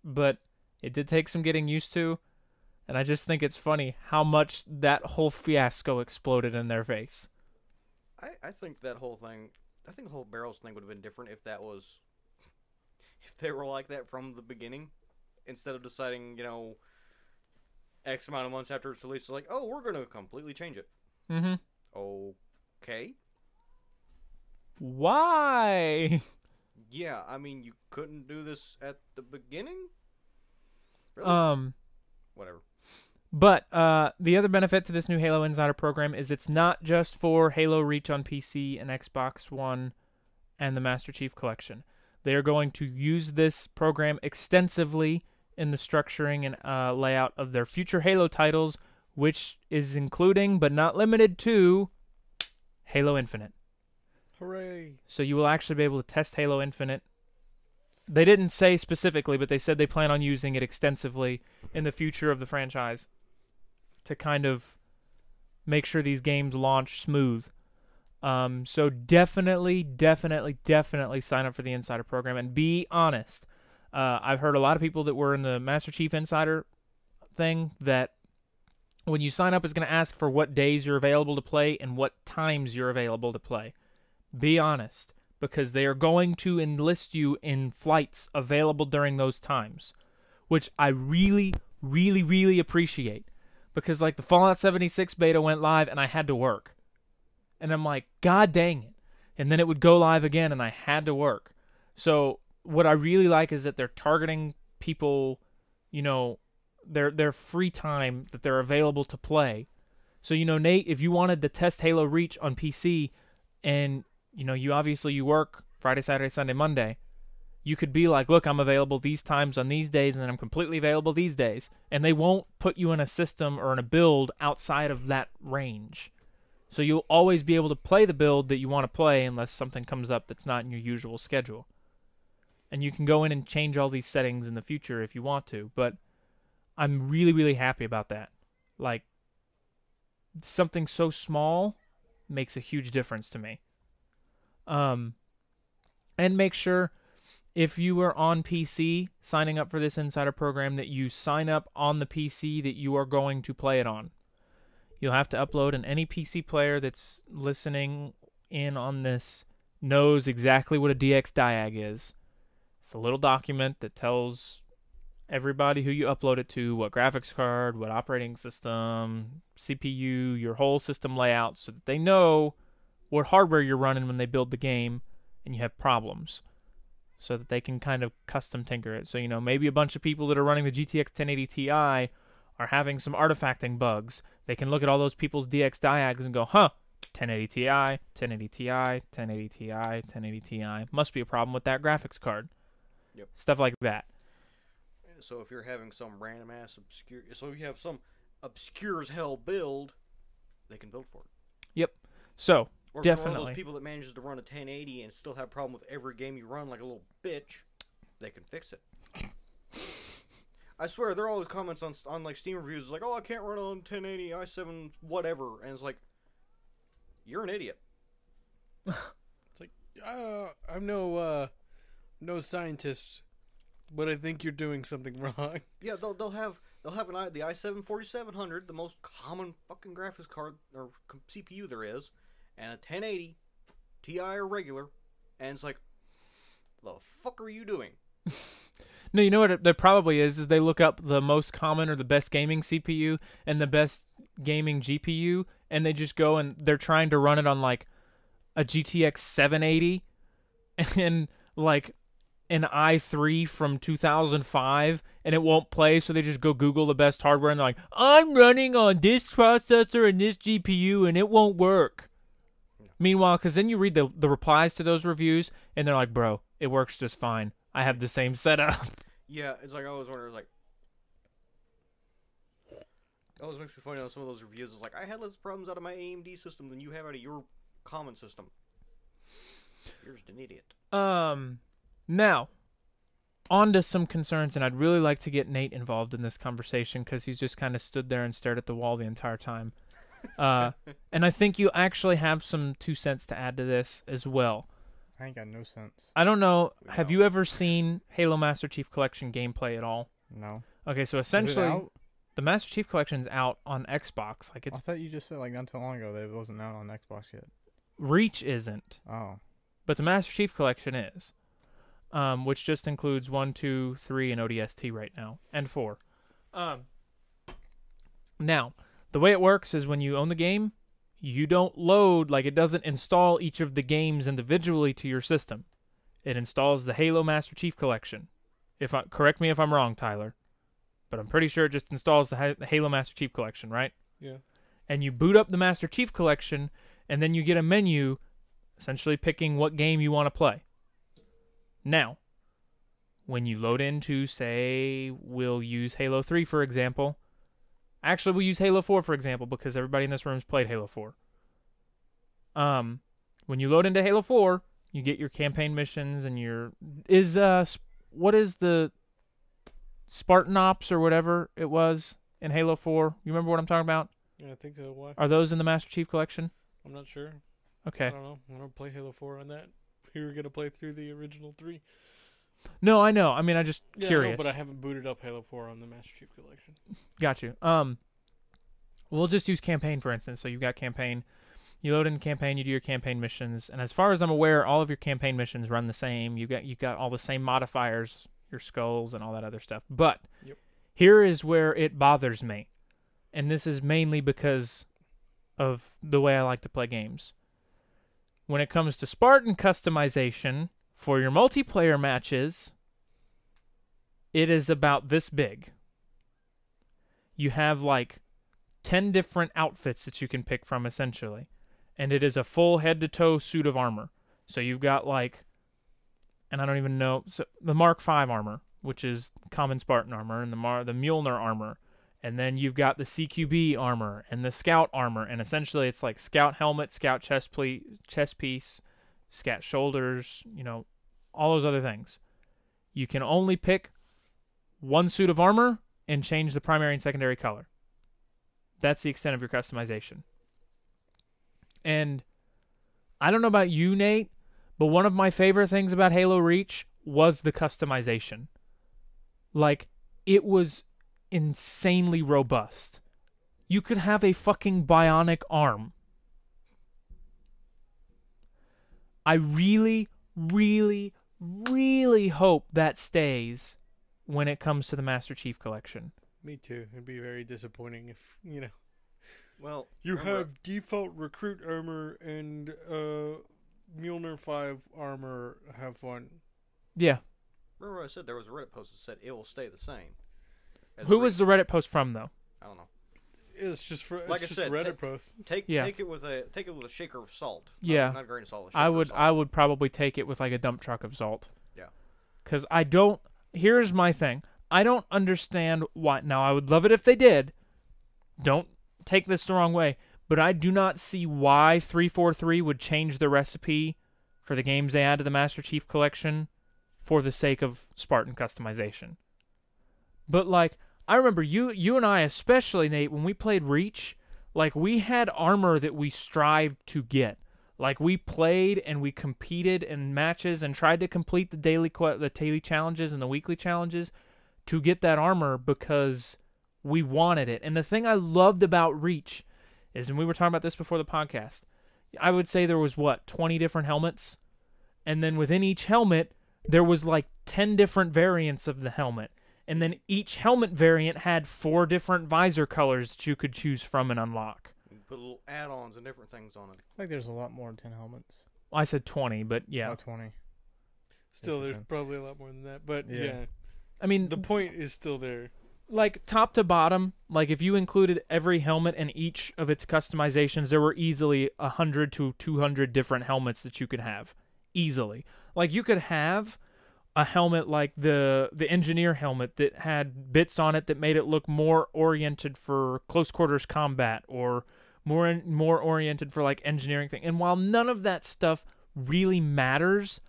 But it did take some getting used to, and I just think it's funny how much that whole fiasco exploded in their face. I think that whole thing, I think the whole Barrels thing would have been different if they were like that from the beginning, instead of deciding, you know, X amount of months after it's released, like, oh, we're going to completely change it. Mm-hmm. Okay. Why? Yeah, I mean, you couldn't do this at the beginning? Really? Whatever. But the other benefit to this new Halo Insider program is it's not just for Halo Reach on PC and Xbox One and the Master Chief Collection. They are going to use this program extensively in the structuring and layout of their future Halo titles, which is including, but not limited to, Halo Infinite. Hooray! So you will actually be able to test Halo Infinite. They didn't say specifically, but they said they plan on using it extensively in the future of the franchise to kind of make sure these games launch smooth. So definitely sign up for the Insider program. And be honest, I've heard a lot of people that were in the Master Chief Insider thing that when you sign up, it's going to ask for what days you're available to play and what times you're available to play. Be honest, because they are going to enlist you in flights available during those times, which I really, really, really appreciate. Because, like, the Fallout 76 beta went live and I had to work. And I'm like, God dang it. And then it would go live again and I had to work. So what I really like is that they're targeting people, you know, their free time that they're available to play. So, you know, Nate, if you wanted to test Halo Reach on PC and, you know, you work Friday, Saturday, Sunday, Monday, you could be like, look, I'm available these times on these days and I'm completely available these days. And they won't put you in a system or in a build outside of that range. So you'll always be able to play the build that you want to play unless something comes up that's not in your usual schedule. And you can go in and change all these settings in the future if you want to, but I'm really, really happy about that. Like, something so small makes a huge difference to me. And make sure, if you are on PC signing up for this Insider program, that you sign up on the PC that you are going to play it on. You'll have to upload, and any PC player that's listening in on this knows exactly what a DX diag is. It's a little document that tells everybody who you upload it to, what graphics card, what operating system, CPU, your whole system layout, so that they know what hardware you're running when they build the game and you have problems, so that they can kind of custom tinker it. So, you know, maybe a bunch of people that are running the GTX 1080 Ti are having some artifacting bugs. They can look at all those people's DX diags and go, 1080 Ti, 1080 Ti, 1080 Ti, 1080 Ti. Must be a problem with that graphics card. Yep. Stuff like that. So if you're having some random ass obscure, so if you have some obscure as hell build, they can build for it. Yep. So or definitely, for one of those people that manages to run a 1080 and still have a problem with every game you run like a little bitch, they can fix it. I swear, there are always comments on like Steam reviews like, oh, I can't run on 1080 i7 whatever, and it's like, you're an idiot. It's like, I'm no scientist, but I think you're doing something wrong. Yeah, they'll have the i7 4700, the most common fucking graphics card or CPU there is, and a 1080 Ti or regular, and it's like, the fuck are you doing? No, you know what it probably is they look up the most common or the best gaming CPU and the best gaming GPU, and they just go and they're trying to run it on like a GTX 780 and like an i3 from 2005, and it won't play, so they just go Google the best hardware, and they're like, I'm running on this processor and this GPU, and it won't work. Meanwhile, because then you read the replies to those reviews, and they're like, bro, it works just fine. I have the same setup. Yeah, it's like I always wonder, like, it always makes me funny on some of those reviews. It's like, I had less problems out of my AMD system than you have out of your common system. You're just an idiot. Now, on to some concerns, and I'd really like to get Nate involved in this conversation because he's just kind of stood there and stared at the wall the entire time. And I think you actually have some 2 cents to add to this as well. I ain't got no sense. I don't know. Have you ever seen Halo Master Chief Collection gameplay at all? No. Okay, so essentially, Is it out? the Master Chief Collection is out on Xbox. Like, it's I thought you just said like not too long ago that it wasn't out on Xbox yet. Reach isn't, Oh. but the Master Chief Collection is, which just includes 1, 2, 3, and ODST right now, and 4. Now, the way it works is when you own the game, you don't load, like it doesn't install each of the games individually to your system. It installs the Halo Master Chief Collection. Correct me if I'm wrong, Tyler, but I'm pretty sure it just installs the Halo Master Chief Collection, right? Yeah. And you boot up the Master Chief Collection, and then you get a menu essentially picking what game you want to play. Now, when you load into, say, we'll use Halo 3, for example. Actually, we'll use Halo 4, for example, because everybody in this room has played Halo 4. When you load into Halo 4, you get your campaign missions and what is the Spartan Ops or whatever it was in Halo 4? You remember what I'm talking about? Yeah, I think so. Why? Are those in the Master Chief Collection? I'm not sure. I Okay. don't know. I don't play Halo 4 on that. We were going to play through the original 3. No, I know. I mean, I'm just Yeah, curious. No, but I haven't booted up Halo 4 on the Master Chief Collection. Got you. We'll just use campaign for instance. So you've got campaign. You load in campaign. You do your campaign missions, and as far as I'm aware, all of your campaign missions run the same. You got all the same modifiers, your skulls, and all that other stuff. But here is where it bothers me, and this is mainly because of the way I like to play games. When it comes to Spartan customization for your multiplayer matches, it is about this big. You have like 10 different outfits that you can pick from, essentially. And it is a full head-to-toe suit of armor. So you've got like, and I don't even know, so the Mark V armor, which is common Spartan armor, and the Mjolnir armor. And then you've got the CQB armor and the Scout armor. And essentially it's like Scout helmet, Scout chest piece, Scout shoulders, all those other things. You can only pick one suit of armor and change the primary and secondary color. That's the extent of your customization. And I don't know about you, Nate, but one of my favorite things about Halo Reach was the customization. Like, it was insanely robust. You could have a fucking bionic arm. I really, really, really hope that stays when it comes to the Master Chief Collection. Me too. It'd be very disappointing if, Well, you have default recruit armor and Mjolnir 5 armor have fun. Yeah. Remember what I said? There was a Reddit post that said it will stay the same. Who was the Reddit post from, though? I don't know. It's just for Like I said, Reddit post. Take it with a shaker of salt. Yeah. Not a grain of salt. I would probably take it with like a dump truck of salt. Yeah. Because here's my thing. I don't understand why. Now, I would love it if they did. Don't take this the wrong way. But I do not see why 343 would change the recipe for the games they add to the Master Chief Collection for the sake of Spartan customization. But, like, I remember you and I, especially, Nate, when we played Reach, like, we had armor that we strived to get. Like, we played and we competed in matches and tried to complete the daily challenges and the weekly challenges to get that armor because we wanted it. And the thing I loved about Reach is, and we were talking about this before the podcast, I would say there was, 20 different helmets? And then within each helmet, there was like 10 different variants of the helmet. And then each helmet variant had 4 different visor colors that you could choose from and unlock. You put little add-ons and different things on it. I think there's a lot more than 10 helmets. I said 20, but yeah. Oh, 20. Still, there's probably a lot more than that. But yeah. I mean, the point is still there. Like, top to bottom, like, if you included every helmet and each of its customizations, there were easily 100 to 200 different helmets that you could have. Easily. Like, you could have a helmet like the engineer helmet that had bits on it that made it look more oriented for close quarters combat or more oriented for, like, engineering thing. And while none of that stuff really matters,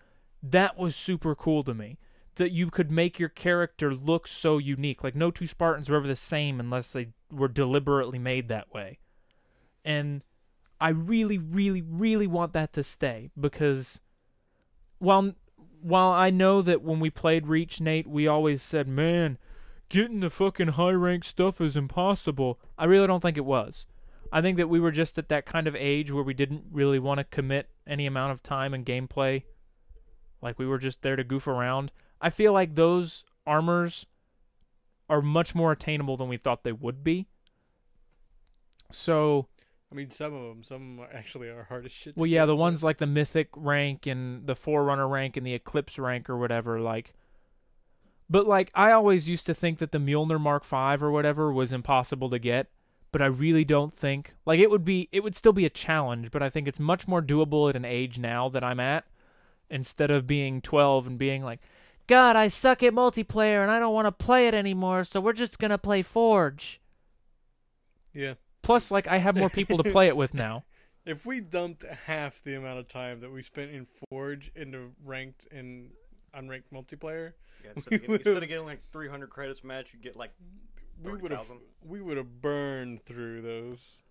that was super cool to me. That you could make your character look so unique. Like, no two Spartans were ever the same unless they were deliberately made that way. And I really, really, really want that to stay because while I know that when we played Reach, Nate, we always said, man, getting the fucking high-ranked stuff is impossible. I really don't think it was. I think that we were just at that kind of age where we didn't really want to commit any amount of time and gameplay. Like, we were just there to goof around. I feel like those armors are much more attainable than we thought they would be. So, I mean, some actually are hard as shit. Well, yeah, the ones like the Mythic rank and the Forerunner rank and the Eclipse rank or whatever, like. But, like, I always used to think that the Mjolnir Mark V or whatever was impossible to get, but I really don't think. Like, it would still be a challenge, but I think it's much more doable at an age now that I'm at, instead of being 12 and being like, God, I suck at multiplayer and I don't want to play it anymore, so we're just going to play Forge. Yeah. Plus, like, I have more people to play it with now. If we dumped half the amount of time that we spent in Forge into ranked and unranked multiplayer, instead of getting like 300 credits match, you get like 30,000. we would have burned through those.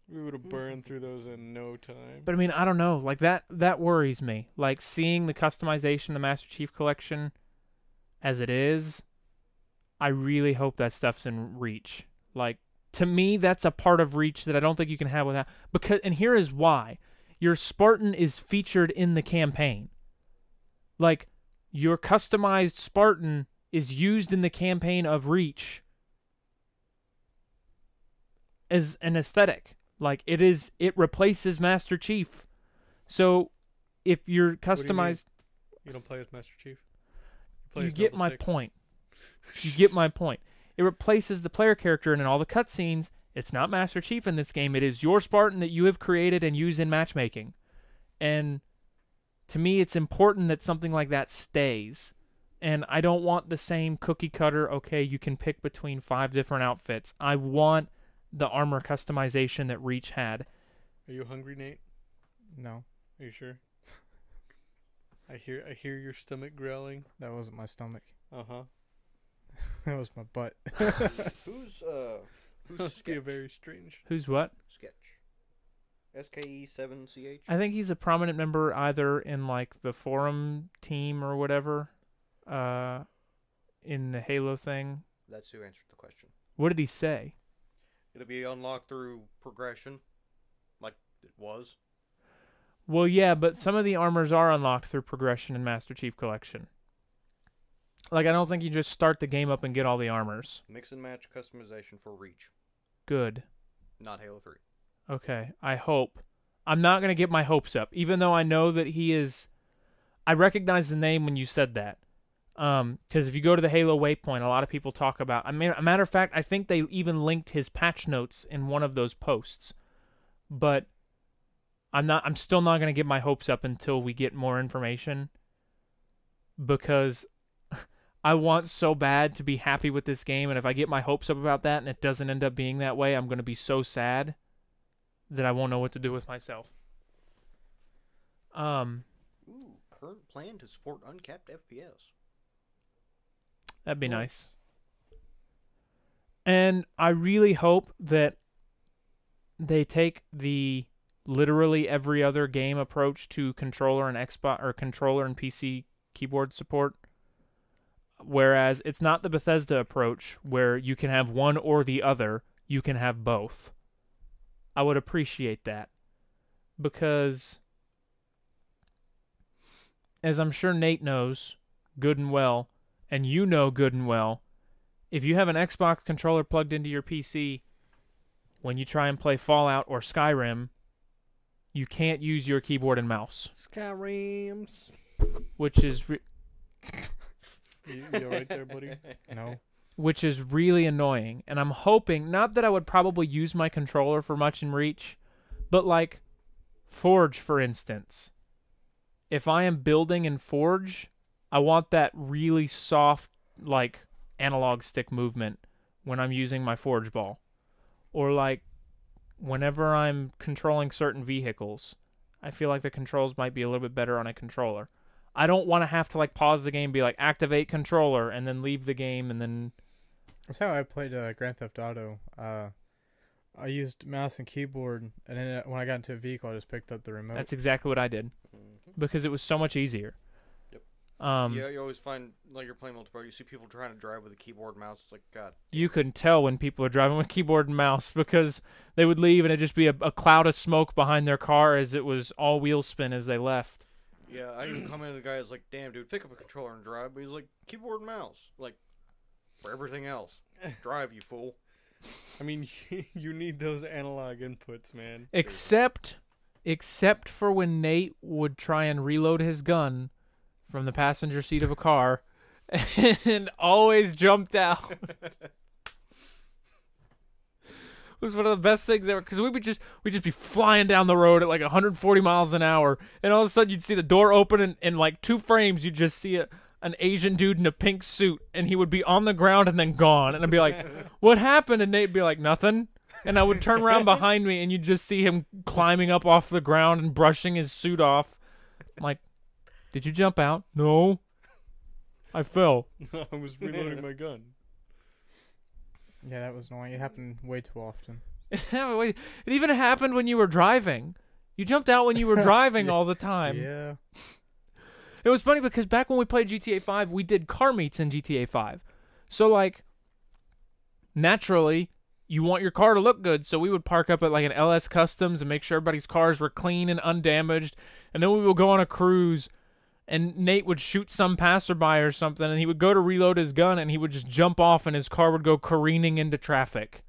We would have burned through those in no time. But I mean, I don't know. Like that worries me. Like seeing the customization, the Master Chief Collection, as it is. I really hope that stuff's in Reach. Like to me, that's a part of Reach that I don't think you can have without. And here is why: your Spartan is featured in the campaign. Like your customized Spartan is used in the campaign of Reach as an aesthetic. Like it replaces Master Chief. So if you're customized, you don't play as Master Chief. You get my point. You get my point. It replaces the player character, and in all the cutscenes, it's not Master Chief in this game. It is your Spartan that you have created and use in matchmaking. And to me, it's important that something like that stays. And I don't want the same cookie cutter, okay, you can pick between 5 different outfits. I want the armor customization that Reach had. Are you hungry, Nate? No. Are you sure? I hear your stomach growling. That wasn't my stomach. Uh-huh. That was my butt. Who's Must be a very strange. Who's what? Sketch? SKE7CH? I think he's a prominent member either in like the forum team or whatever, in the Halo thing. That's who answered the question. What did he say? It'll be unlocked through progression, like it was. Well, yeah, but some of the armors are unlocked through progression in Master Chief Collection. Like, I don't think you just start the game up and get all the armors. Mix and match customization for Reach. Good. Not Halo 3. Okay, I hope. I'm not going to get my hopes up, even though I know that he is... I recognize the name when you said that. Because if you go to the Halo Waypoint, a lot of people talk about... I mean, a matter of fact, I think they even linked his patch notes in one of those posts. But I'm still not going to get my hopes up until we get more information. Because I want so bad to be happy with this game, and if I get my hopes up about that and it doesn't end up being that way, I'm going to be so sad that I won't know what to do with myself. Ooh, current plan to support uncapped FPS. That'd be nice. And I really hope that they take the literally every other game approach to controller and Xbox or controller and PC keyboard support. Whereas it's not the Bethesda approach where you can have one or the other, you can have both. I would appreciate that. Because, as I'm sure Nate knows good and well, and you know good and well, if you have an Xbox controller plugged into your PC, when you try and play Fallout or Skyrim, you can't use your keyboard and mouse. Skyrims. Which is... You all right there, buddy? No. Which is really annoying. And I'm hoping, not that I would probably use my controller for much in Reach, but like Forge, for instance. If I am building in Forge, I want that really soft, like, analog stick movement when I'm using my Forge ball. Or like, whenever I'm controlling certain vehicles, I feel like the controls might be a little bit better on a controller. I don't want to have to like pause the game and be like, activate controller, and then leave the game, and then... That's how I played Grand Theft Auto. I used mouse and keyboard, and then when I got into a vehicle, I just picked up the remote. That's exactly what I did. Because it was so much easier. Yep. Yeah, you always find, like, you're playing multiplayer, you see people trying to drive with a keyboard and mouse. It's like, God. You can tell when people are driving with keyboard and mouse because they would leave and it'd just be a cloud of smoke behind their car as it was all wheel spin as they left. Yeah, I even commented to the guy, I was like, damn, dude, pick up a controller and drive. But he's like, keyboard and mouse. Like, for everything else. Drive, you fool. I mean, you need those analog inputs, man. Except for when Nate would try and reload his gun from the passenger seat of a car and always jumped out. It was one of the best things ever, because we'd just be flying down the road at like 140 miles an hour, and all of a sudden you'd see the door open, and in like 2 frames you'd just see an Asian dude in a pink suit, and he would be on the ground and then gone, and I'd be like, what happened? And Nate'd be like, nothing. And I would turn around behind me, and you'd just see him climbing up off the ground and brushing his suit off. I'm like, did you jump out? No. I fell. I was reloading my gun. Yeah, that was annoying. It happened way too often. It even happened when you were driving. You jumped out when you were driving all the time. Yeah. It was funny because back when we played GTA 5, we did car meets in GTA 5. So, like, naturally, you want your car to look good, so we would park up at, like, an LS Customs and make sure everybody's cars were clean and undamaged. And then we would go on a cruise, and Nate would shoot some passerby or something, and he would go to reload his gun, and he would just jump off, and his car would go careening into traffic.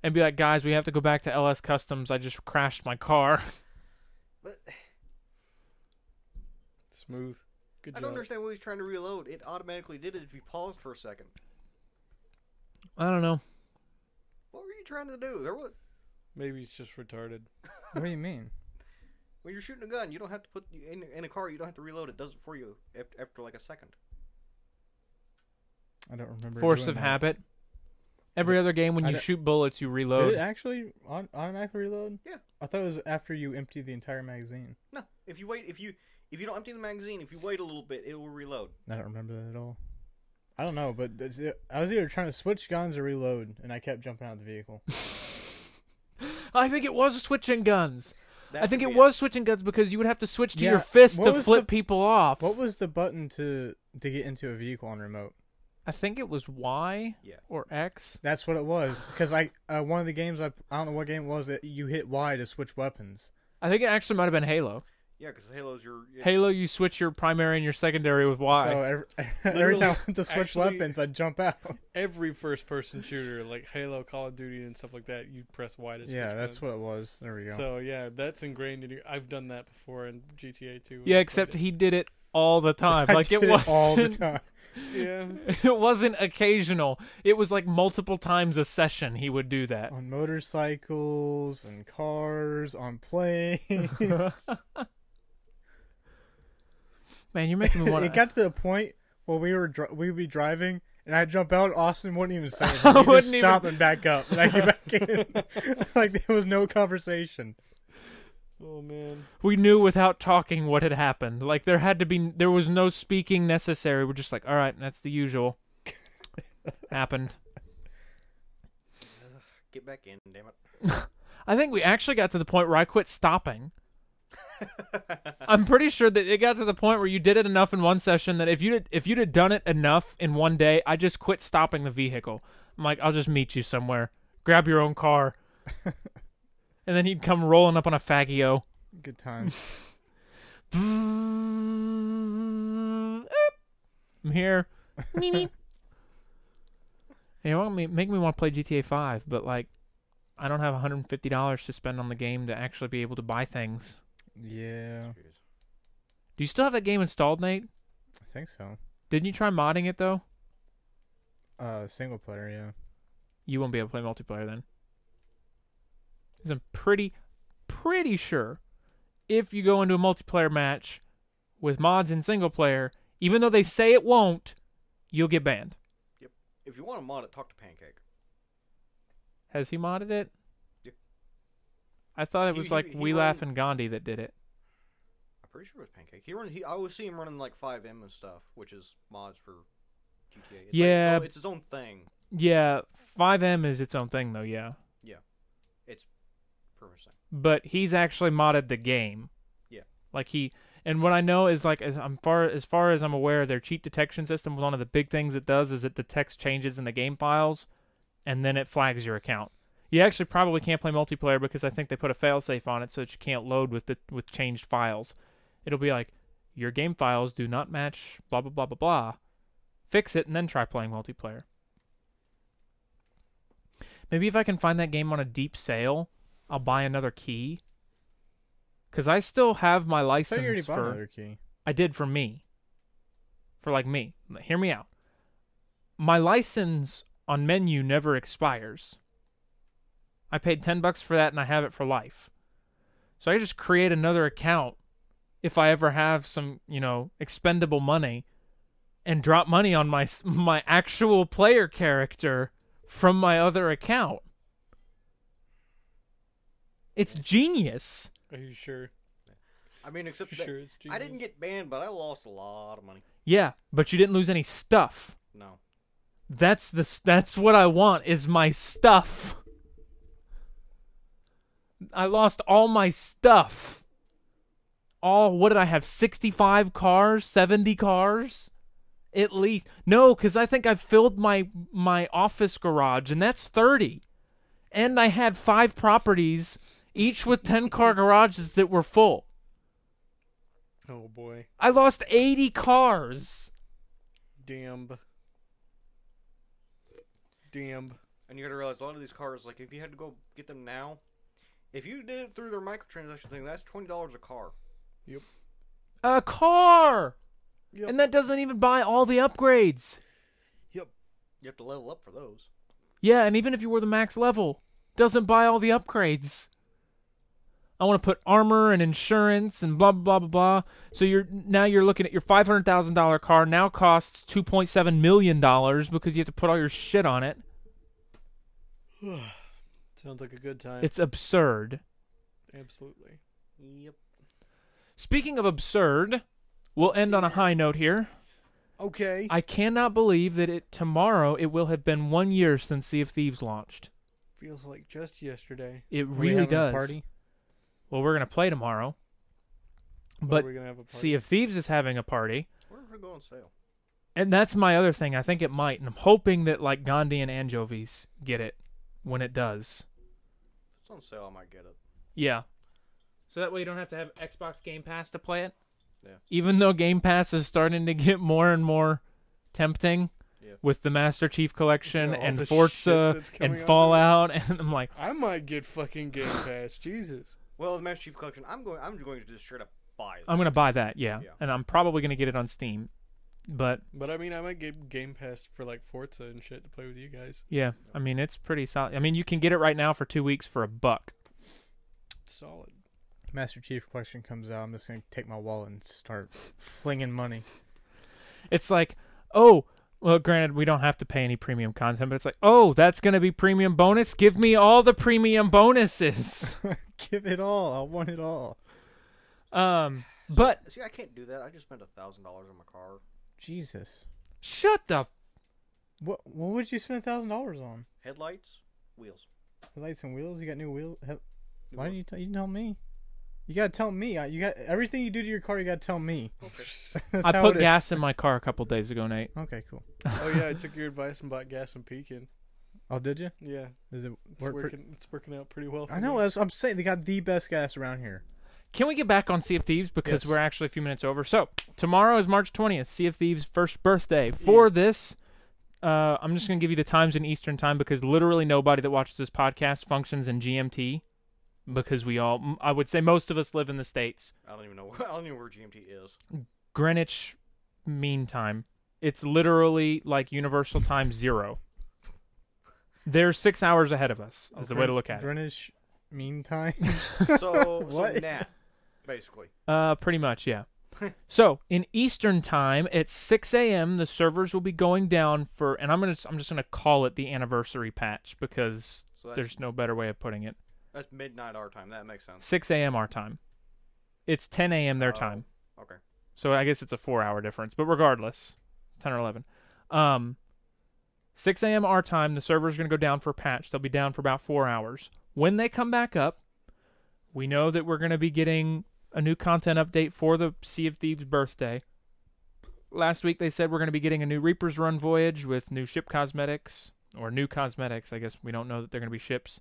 And be like, guys, we have to go back to LS Customs. I just crashed my car. But Smooth. Good I job. don't understand why he's trying to reload. It automatically did it if you paused for a second. I don't know. What were you trying to do? There was Maybe he's just retarded. What do you mean? when you're shooting a gun, you don't have to put in a car. You don't have to reload. It does it for you after like a second. I don't remember. Force doing of that. habit. Every other game, when I you don't- shoot bullets, you reload. Did it actually automatically reload? Yeah. I thought it was after you empty the entire magazine. No, if you wait, if you don't empty the magazine, if you wait a little bit, it will reload. I don't remember that at all. I don't know, but I was either trying to switch guns or reload, and I kept jumping out of the vehicle. I think it was switching guns. That I think could it be was switching guns because you would have to switch to Yeah, your fist what to was flip the- people off. What was the button to get into a vehicle on remote? I think it was Y Yeah. or X. That's what it was. Because one of the games I don't know what game it was that you hit Y to switch weapons. I think it actually might have been Halo. Yeah, because Halo's your Halo, you switch your primary and your secondary with Y. So every Literally, time I went to switch actually- weapons, I'd jump out. Every first-person shooter, like Halo, Call of Duty, and stuff like that, you press Y to switch Yeah, that's guns. what it was. There we go. So yeah, that's ingrained in you. I've done that before in GTA 2. Yeah, except he did it all the time. I Like it did was all the time. Yeah. It wasn't occasional. It was like multiple times a session he would do that. On motorcycles and cars, on planes. Man, you're making me want It got to the point where we'd be driving, and I'd jump out. Austin wouldn't even say anything. I He'd wouldn't just even- stop and back up, and I get back in. Like there was no conversation. Oh man. We knew without talking what had happened. Like there was no speaking necessary. We're just like, all right, that's the usual. Happened. get back in, damn it. I think we actually got to the point where I quit stopping. I'm pretty sure that it got to the point where you did it enough in one session that if you'd have done it enough in one day, I just quit stopping the vehicle. I'm like, I'll just meet you somewhere. Grab your own car. And then he'd come rolling up on a Faggio. Good times. I'm here. Meep, meep. You want me make me want to play GTA 5, but like I don't have $150 to spend on the game to actually be able to buy things. Yeah, Do you still have that game installed, Nate? I think so. Didn't you try modding it though? Single player, yeah. You won't be able to play multiplayer then. 'Cause I'm pretty sure if you go into a multiplayer match with mods in single player, even though they say it won't, you'll get banned. If you want to mod it, talk to Pancake. Has he modded it? Yeah. I thought it He- was he- like he We run- Laugh and Gandhi that did it. I'm pretty sure it was Pancake. I always see him running like 5M and stuff, which is mods for GTA. It's Yeah. it's its own thing. Yeah, 5M is its own thing though, yeah. It's pretty much the same. But he's actually modded the game. Yeah. Like and what I know is like as far as I'm aware, their cheat detection system, one of the big things it does is it detects changes in the game files and then it flags your account. You actually probably can't play multiplayer because I think they put a failsafe on it so that you can't load with changed files. It'll be like your game files do not match blah blah blah blah blah. Fix it and then try playing multiplayer. Maybe if I can find that game on a deep sale, I'll buy another key. Because I still have my I thought you already license bought for... another key. I did for me. For like me. Hear me out. My license on Menu never expires. I paid $10 for that and I have it for life. So I just create another account if I ever have some, expendable money and drop money on my actual player character from my other account. It's genius. Are you sure? I mean, except You that sure it's I didn't genius? get banned, but I lost a lot of money. Yeah, but you didn't lose any stuff. No. That's what I want is my stuff. I lost all my stuff. What did I have? 65 cars? 70 cars? At least. No, because I think I filled my office garage, and that's 30. And I had 5 properties, each with 10-car garages that were full. Oh, boy. I lost 80 cars. Damn. And you gotta realize a lot of these cars, like, if you had to go get them now, if you did it through their microtransaction thing, that's $20 a car. Yep. A car! Yep. And that doesn't even buy all the upgrades. Yep. You have to level up for those. Yeah, and even if you were the max level, doesn't buy all the upgrades. I want to put armor and insurance and blah, blah, blah, blah. So you're looking at your $500,000 car now costs $2.7 million because you have to put all your shit on it. Sounds like a good time. It's absurd. Absolutely. Yep. Speaking of absurd, we'll end on a high note here. Okay. I cannot believe that tomorrow it will have been 1 year since Sea of Thieves launched. Feels like just yesterday. It Are we really having a does. party? Well, we're going to play tomorrow. But we're gonna have a party. Sea of Thieves is having a party. Where did it go on sale? And that's my other thing. I think it might. And I'm hoping that, like, Gandhi and Anchovies get it when it does. If it's on sale, I might get it. Yeah. So that way you don't have to have Xbox Game Pass to play it. Yeah. Even though Game Pass is starting to get more and more tempting with the Master Chief Collection Yeah, all and the Forza shit that's and coming out Fallout. And I'm like, I might get fucking Game Pass. Jesus. Well, the Master Chief Collection, I'm going to just straight up buy it. I'm going to buy that, yeah. Yeah. And I'm probably going to get it on Steam. But I mean, I might get Game Pass for like Forza and shit to play with you guys. yeah, I mean, it's pretty solid. I mean, you can get it right now for 2 weeks for $1. Solid. Master Chief Collection comes out. I'm just gonna take my wallet and start flinging money. It's like, oh, well, granted, we don't have to pay any premium content, but it's like, oh, that's going to be premium bonus? Give me all the premium bonuses. Give it all. I want it all. But See, I can't do that. I just spent $1,000 on my car. Jesus. shut the What would you spend $1,000 on? Headlights, wheels. Lights and wheels. You got new wheels. New Why didn't wheels. you tell me? You gotta tell me. You got everything you do to your car. You gotta tell me. Okay. That's I how put it is. gas in my car a couple days ago, Nate. Okay, cool. Oh yeah, I took your advice and bought gas in Pekin. Oh, did you? Yeah, Is it it's work? working. It's working out pretty well. For I know. me. I'm saying they got the best gas around here. Can we get back on Sea of Thieves because Yes. we're actually a few minutes over? So tomorrow is March 20th, Sea of Thieves' first birthday. For this, I'm just going to give you the times in Eastern time because literally nobody that watches this podcast functions in GMT because I would say most of us live in the States. I don't even know where GMT is. Greenwich Mean Time. It's literally like Universal Time 0. They're 6 hours ahead of us is the way to look at it. Greenwich Mean Time. So What? Nat, basically. Pretty much, yeah. So in Eastern time at 6 a.m. the servers will be going down for, and I'm just gonna call it the anniversary patch because So that's, there's no better way of putting it. that's midnight our time. That makes sense. 6 a.m. our time. It's 10 a.m. their Oh. time. Okay. So I guess it's a 4-hour difference, but regardless, it's 10 or 11. 6 a.m. our time, the server's going to go down for a patch. They'll be down for about 4 hours. When they come back up, we know that we're going to be getting a new content update for the Sea of Thieves birthday. Last week they said we're going to be getting a new Reaper's Run voyage with new ship cosmetics, or new cosmetics. I guess we don't know that they're going to be ships.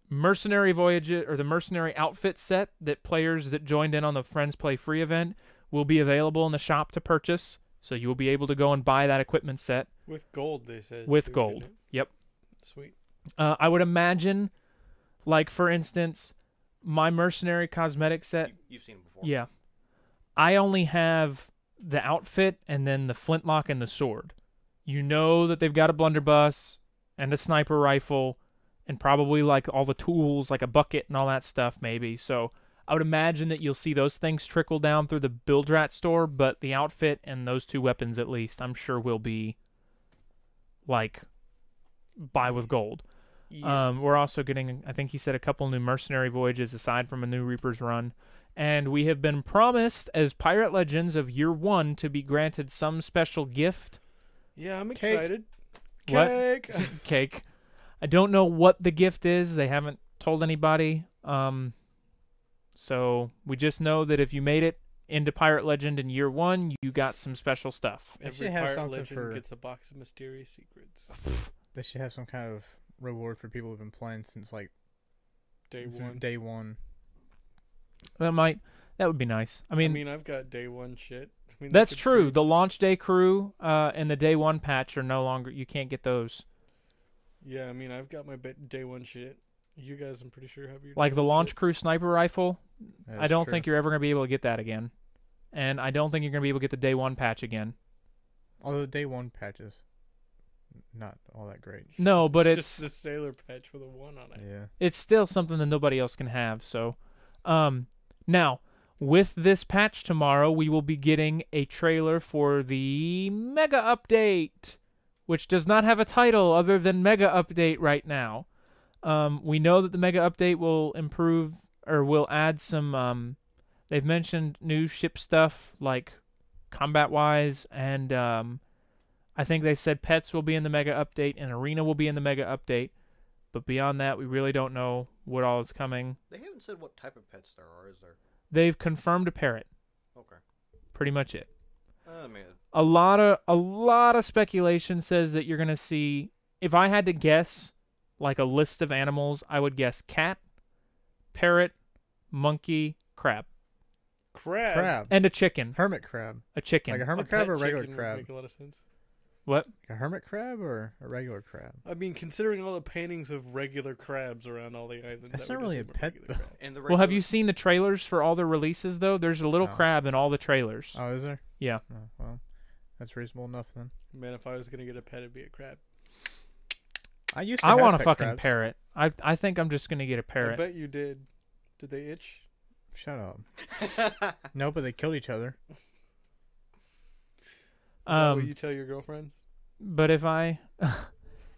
Mercenary voyage, or the mercenary outfit set that players that joined in on the Friends Play Free event will be available in the shop to purchase. So you will be able to go and buy that equipment set With gold, they said. with too, gold. didn't it? Yep. Sweet. I would imagine, like, for instance, my mercenary cosmetic set. You've seen it before. Yeah. I only have the outfit and then the flintlock and the sword. You know that they've got a blunderbuss and a sniper rifle and probably, like, all the tools, like a bucket and all that stuff, maybe. So I would imagine that you'll see those things trickle down through the Build Rat store, but the outfit and those two weapons, at least, I'm sure will be, like, buy with gold. Yeah. We're also getting, I think he said, a couple new mercenary voyages aside from a new Reaper's Run. And we have been promised, as Pirate Legends of Year 1, to be granted some special gift. Yeah, I'm Cake. excited. What? Cake. Cake. I don't know what the gift is. They haven't told anybody. So we just know that if you made it into Pirate Legend in year 1, you got some special stuff. Every Pirate Legend gets a box of mysterious secrets. They should have some kind of reward for people who've been playing since like Day one. That would be nice. I mean, I've got day one shit. That's true. The launch day crew and the day 1 patch are no longer. You can't get those. Yeah, I've got my day one shit. You guys, I'm pretty sure have your like the launch crew sniper rifle. That's I don't true. think you're ever gonna be able to get that again, and I don't think you're gonna be able to get the day 1 patch again. Although the day 1 patches, not all that great. No, but it's just the sailor patch with a 1 on it. Yeah. it's still something that nobody else can have. So, now with this patch tomorrow, we will be getting a trailer for the Mega Update, which does not have a title other than Mega Update right now. We know that the Mega Update will improve or will add some. They've mentioned new ship stuff like combat-wise, and I think they said pets will be in the Mega Update and Arena will be in the Mega Update. But beyond that, we really don't know what all is coming. They haven't said what type of pets there are, is there? They've confirmed a parrot. Okay. Pretty much it. Man. A lot of speculation says that you're gonna see. If I had to guess, like a list of animals, I would guess cat, parrot, monkey, crab, Crab. and a chicken. Hermit crab. A chicken. Like a hermit crab or a regular crab? Make a lot of sense. What? A hermit crab or a regular crab? Considering all the paintings of regular crabs around all the islands, That's I would not really assume a pet, regular though. crab. And the Well, have regular- you seen the trailers for all the releases though? There's a little No. crab in all the trailers. Oh, is there? Yeah. Oh, well, that's reasonable enough then. Man, if I was gonna get a pet, it'd be a crab. I want a pet fucking crabs. parrot. I think I'm just gonna get a I parrot. bet you did. Did they itch? Shut up. No, but they killed each other. Is that what Um, you tell your girlfriend? but if I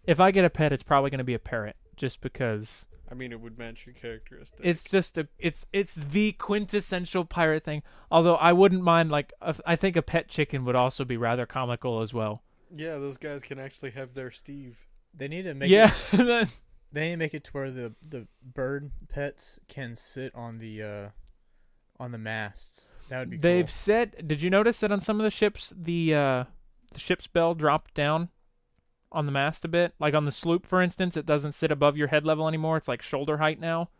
get a pet, it's probably gonna be a parrot, just because. It would match your characteristics. It's just it's the quintessential pirate thing. Although I wouldn't mind I think a pet chicken would also be rather comical as well. Yeah, those guys can actually have their Steve. They need to make Yeah. it, they need to make it to where the bird pets can sit on the masts. That would be They've cool. said. Did you notice that on some of the ships, the ship's bell dropped down on the mast a bit? Like on the sloop, for instance, it doesn't sit above your head level anymore. It's like shoulder height now.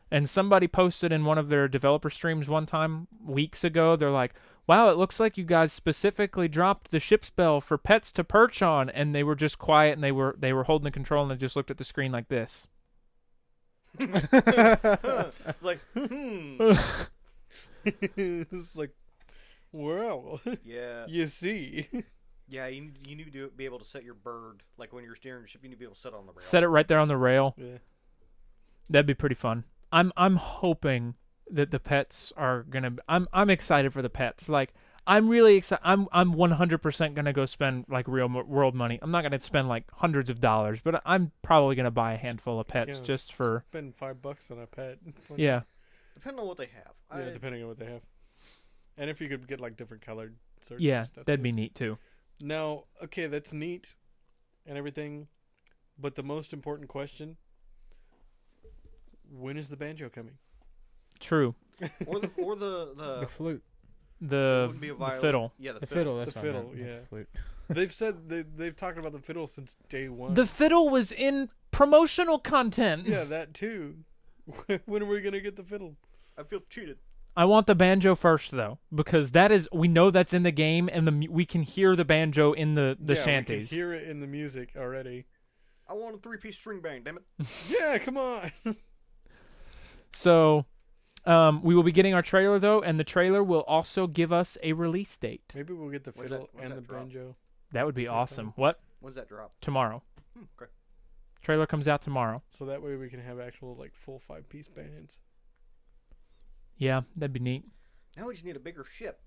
And somebody posted in one of their developer streams one time weeks ago. They're like, "Wow, it looks like you guys specifically dropped the ship's bell for pets to perch on." And they were just quiet and they were holding the control and they just looked at the screen like this. It's like, It's like, well, yeah. you see. Yeah, you need to be able to set your bird, like when you're steering your ship, you need to be able to set it on the rail. Set it right there on the rail. Yeah. That'd be pretty fun. I'm hoping that the pets are gonna. I'm excited for the pets. Like I'm really excited. I'm 100% gonna go spend like real world money. I'm not gonna spend like hundreds of dollars, but I'm probably gonna buy a handful of pets Yeah, just for. Spend $5 on a pet. Yeah. Depending on what they have. Yeah, depending on what they have. And if you could get like different colored shirts Yeah, and stuff. that'd too. be neat too. Now, okay, that's neat and everything, but the most important question: when is the banjo coming? True. Or the The flute. The wouldn't be a violin. fiddle. Yeah, The fiddle. That's The what I fiddle, meant, not yeah. the flute. They've said they've talked about the fiddle since day one. The fiddle was in promotional content. Yeah, that too. When are we gonna get the fiddle? I feel cheated. I want the banjo first though, because we know that's in the game, and we can hear the banjo in the Yeah, shanties. We can hear it in the music already. I want a 3-piece string band, damn it. Yeah, come on. So, we will be getting our trailer though, and the trailer will also give us a release date. Maybe we'll get the When's fiddle that and the drop? banjo. That would be Same awesome. time. What? When's that drop? Tomorrow. Okay. Trailer comes out tomorrow. So that way we can have actual like full 5-piece bands. Yeah, that'd be neat. Now we just need a bigger ship.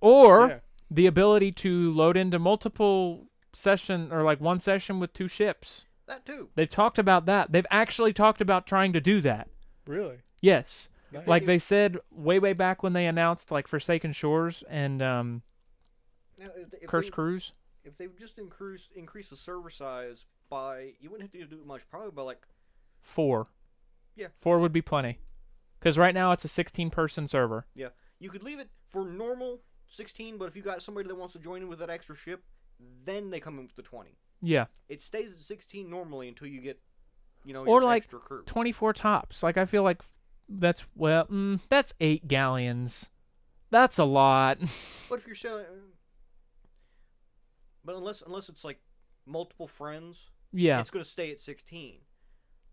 Or Yeah. the ability to load into multiple session or like one session with 2 ships. That too. They've talked about that. They've actually talked about trying to do that. Really? Yes. Nice. Like they said way back when they announced like Forsaken Shores and Now, if Curse they, Cruise. If they would just increase the server size by, you wouldn't have to do much, probably by like 4. Yeah. 4 would be plenty. Because right now it's a 16-person server. Yeah. You could leave it for normal 16, but if you got somebody that wants to join in with that extra ship, then they come in with the 20. Yeah. It stays at 16 normally until you get, or your like extra crew. 24 tops. Like, I feel like that's 8 galleons. That's a lot. But if you're selling... But unless it's like multiple friends, Yeah. it's going to stay at 16.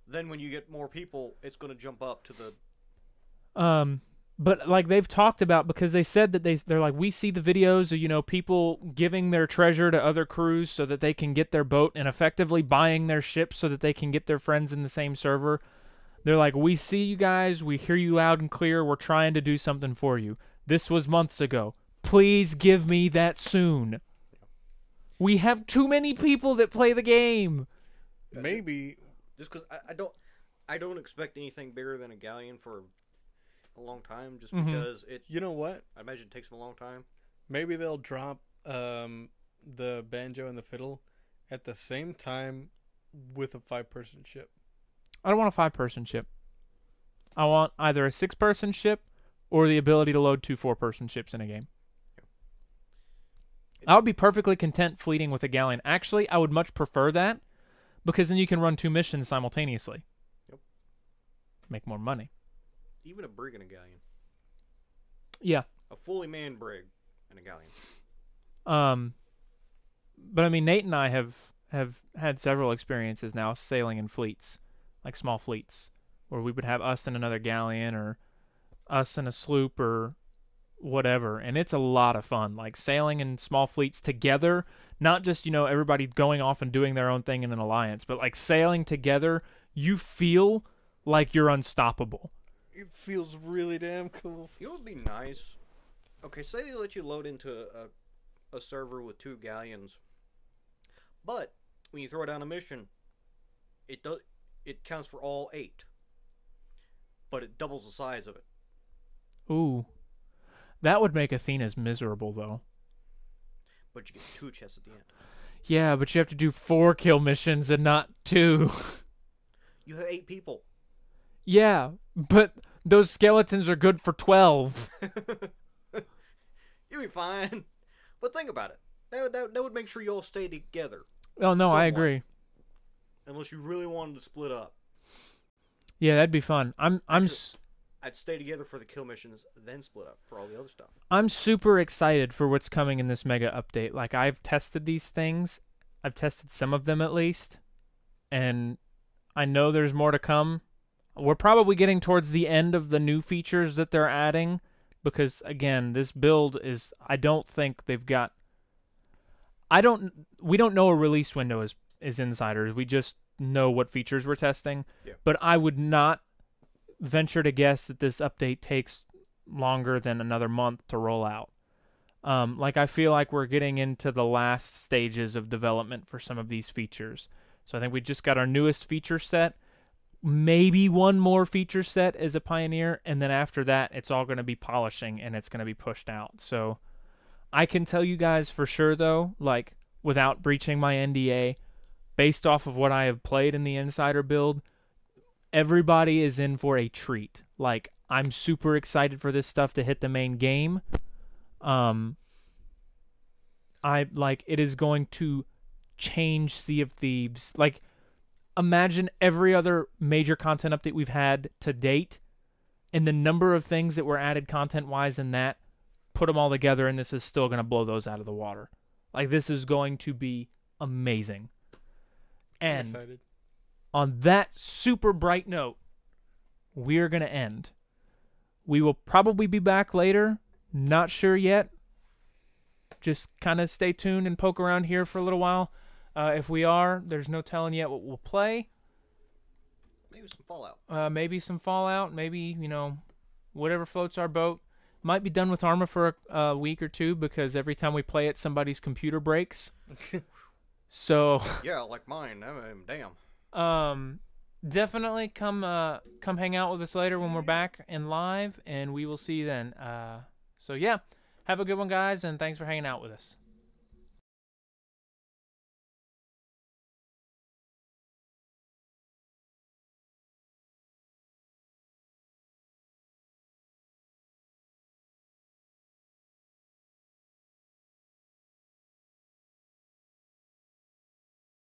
Then when you get more people, it's going to jump up to the... But like they've talked about, because they said that they're like, we see the videos of, people giving their treasure to other crews so that they can get their boat, and effectively buying their ship so that they can get their friends in the same server. They're like, we see you guys, we hear you loud and clear, we're trying to do something for you. This was months ago. Please give me that soon. We have too many people that play the game. Maybe just because I don't expect anything bigger than a galleon for a long time, just because it. You know what? I imagine it takes them a long time. Maybe they'll drop the banjo and the fiddle at the same time with a 5-person ship. I don't want a 5-person ship. I want either a 6-person ship or the ability to load 2 4-person ships in a game. I would be perfectly content fleeting with a galleon. Actually, I would much prefer that, because then you can run 2 missions simultaneously. Yep. Make more money. Even a brig and a galleon. Yeah. A fully manned brig and a galleon. But I mean, Nate and I have had several experiences now sailing in fleets, like small fleets, where we would have us and another galleon, or us and a sloop, or whatever, and it's a lot of fun, like sailing in small fleets together, not just everybody going off and doing their own thing in an alliance, but like sailing together, you feel like you're unstoppable. It feels really damn cool. You know what would be nice? Okay, say they let you load into a server with 2 galleons, but when you throw down a mission, it counts for all 8, but it doubles the size of it. Ooh. That would make Athena's miserable, though. But you get 2 chests at the end. Yeah, but you have to do 4 kill missions and not 2. You have 8 people. Yeah, but those skeletons are good for 12. You'll be fine. But think about it. That would make sure you all stay together. Oh, no, somewhat. I agree. Unless you really wanted to split up. Yeah, that'd be fun. I'd stay together for the kill missions, then split up for all the other stuff. I'm super excited for what's coming in this mega update. Like, I've tested these things. I've tested some of them at least. And I know there's more to come. We're probably getting towards the end of the new features that they're adding. Because, again, this build is... I don't think they've got... We don't know a release window as insiders. We just know what features we're testing. Yeah. But I would not venture to guess that this update takes longer than another month to roll out. I feel like we're getting into the last stages of development for some of these features. So I think we just got our newest feature set, maybe one more feature set as a pioneer, and then after that, it's all going to be polishing and it's going to be pushed out. So I can tell you guys for sure, though, like without breaching my NDA, based off of what I have played in the Insider build, everybody is in for a treat. Like, I'm super excited for this stuff to hit the main game. It is going to change Sea of Thieves. Like, imagine every other major content update we've had to date, and the number of things that were added content-wise in that, put them all together, and this is still going to blow those out of the water. Like, this is going to be amazing. And I'm excited. On that super bright note, we're going to end. We will probably be back later. Not sure yet. Just kind of stay tuned and poke around here for a little while. If we are, there's no telling yet what we'll play. Maybe some Fallout. Maybe some Fallout. Maybe, whatever floats our boat. Might be done with Arma for a week or two, because every time we play it, somebody's computer breaks. So... Yeah, like mine. Damn. Definitely come hang out with us later when we're back and live, and we will see you then. So yeah, have a good one, guys, and thanks for hanging out with us.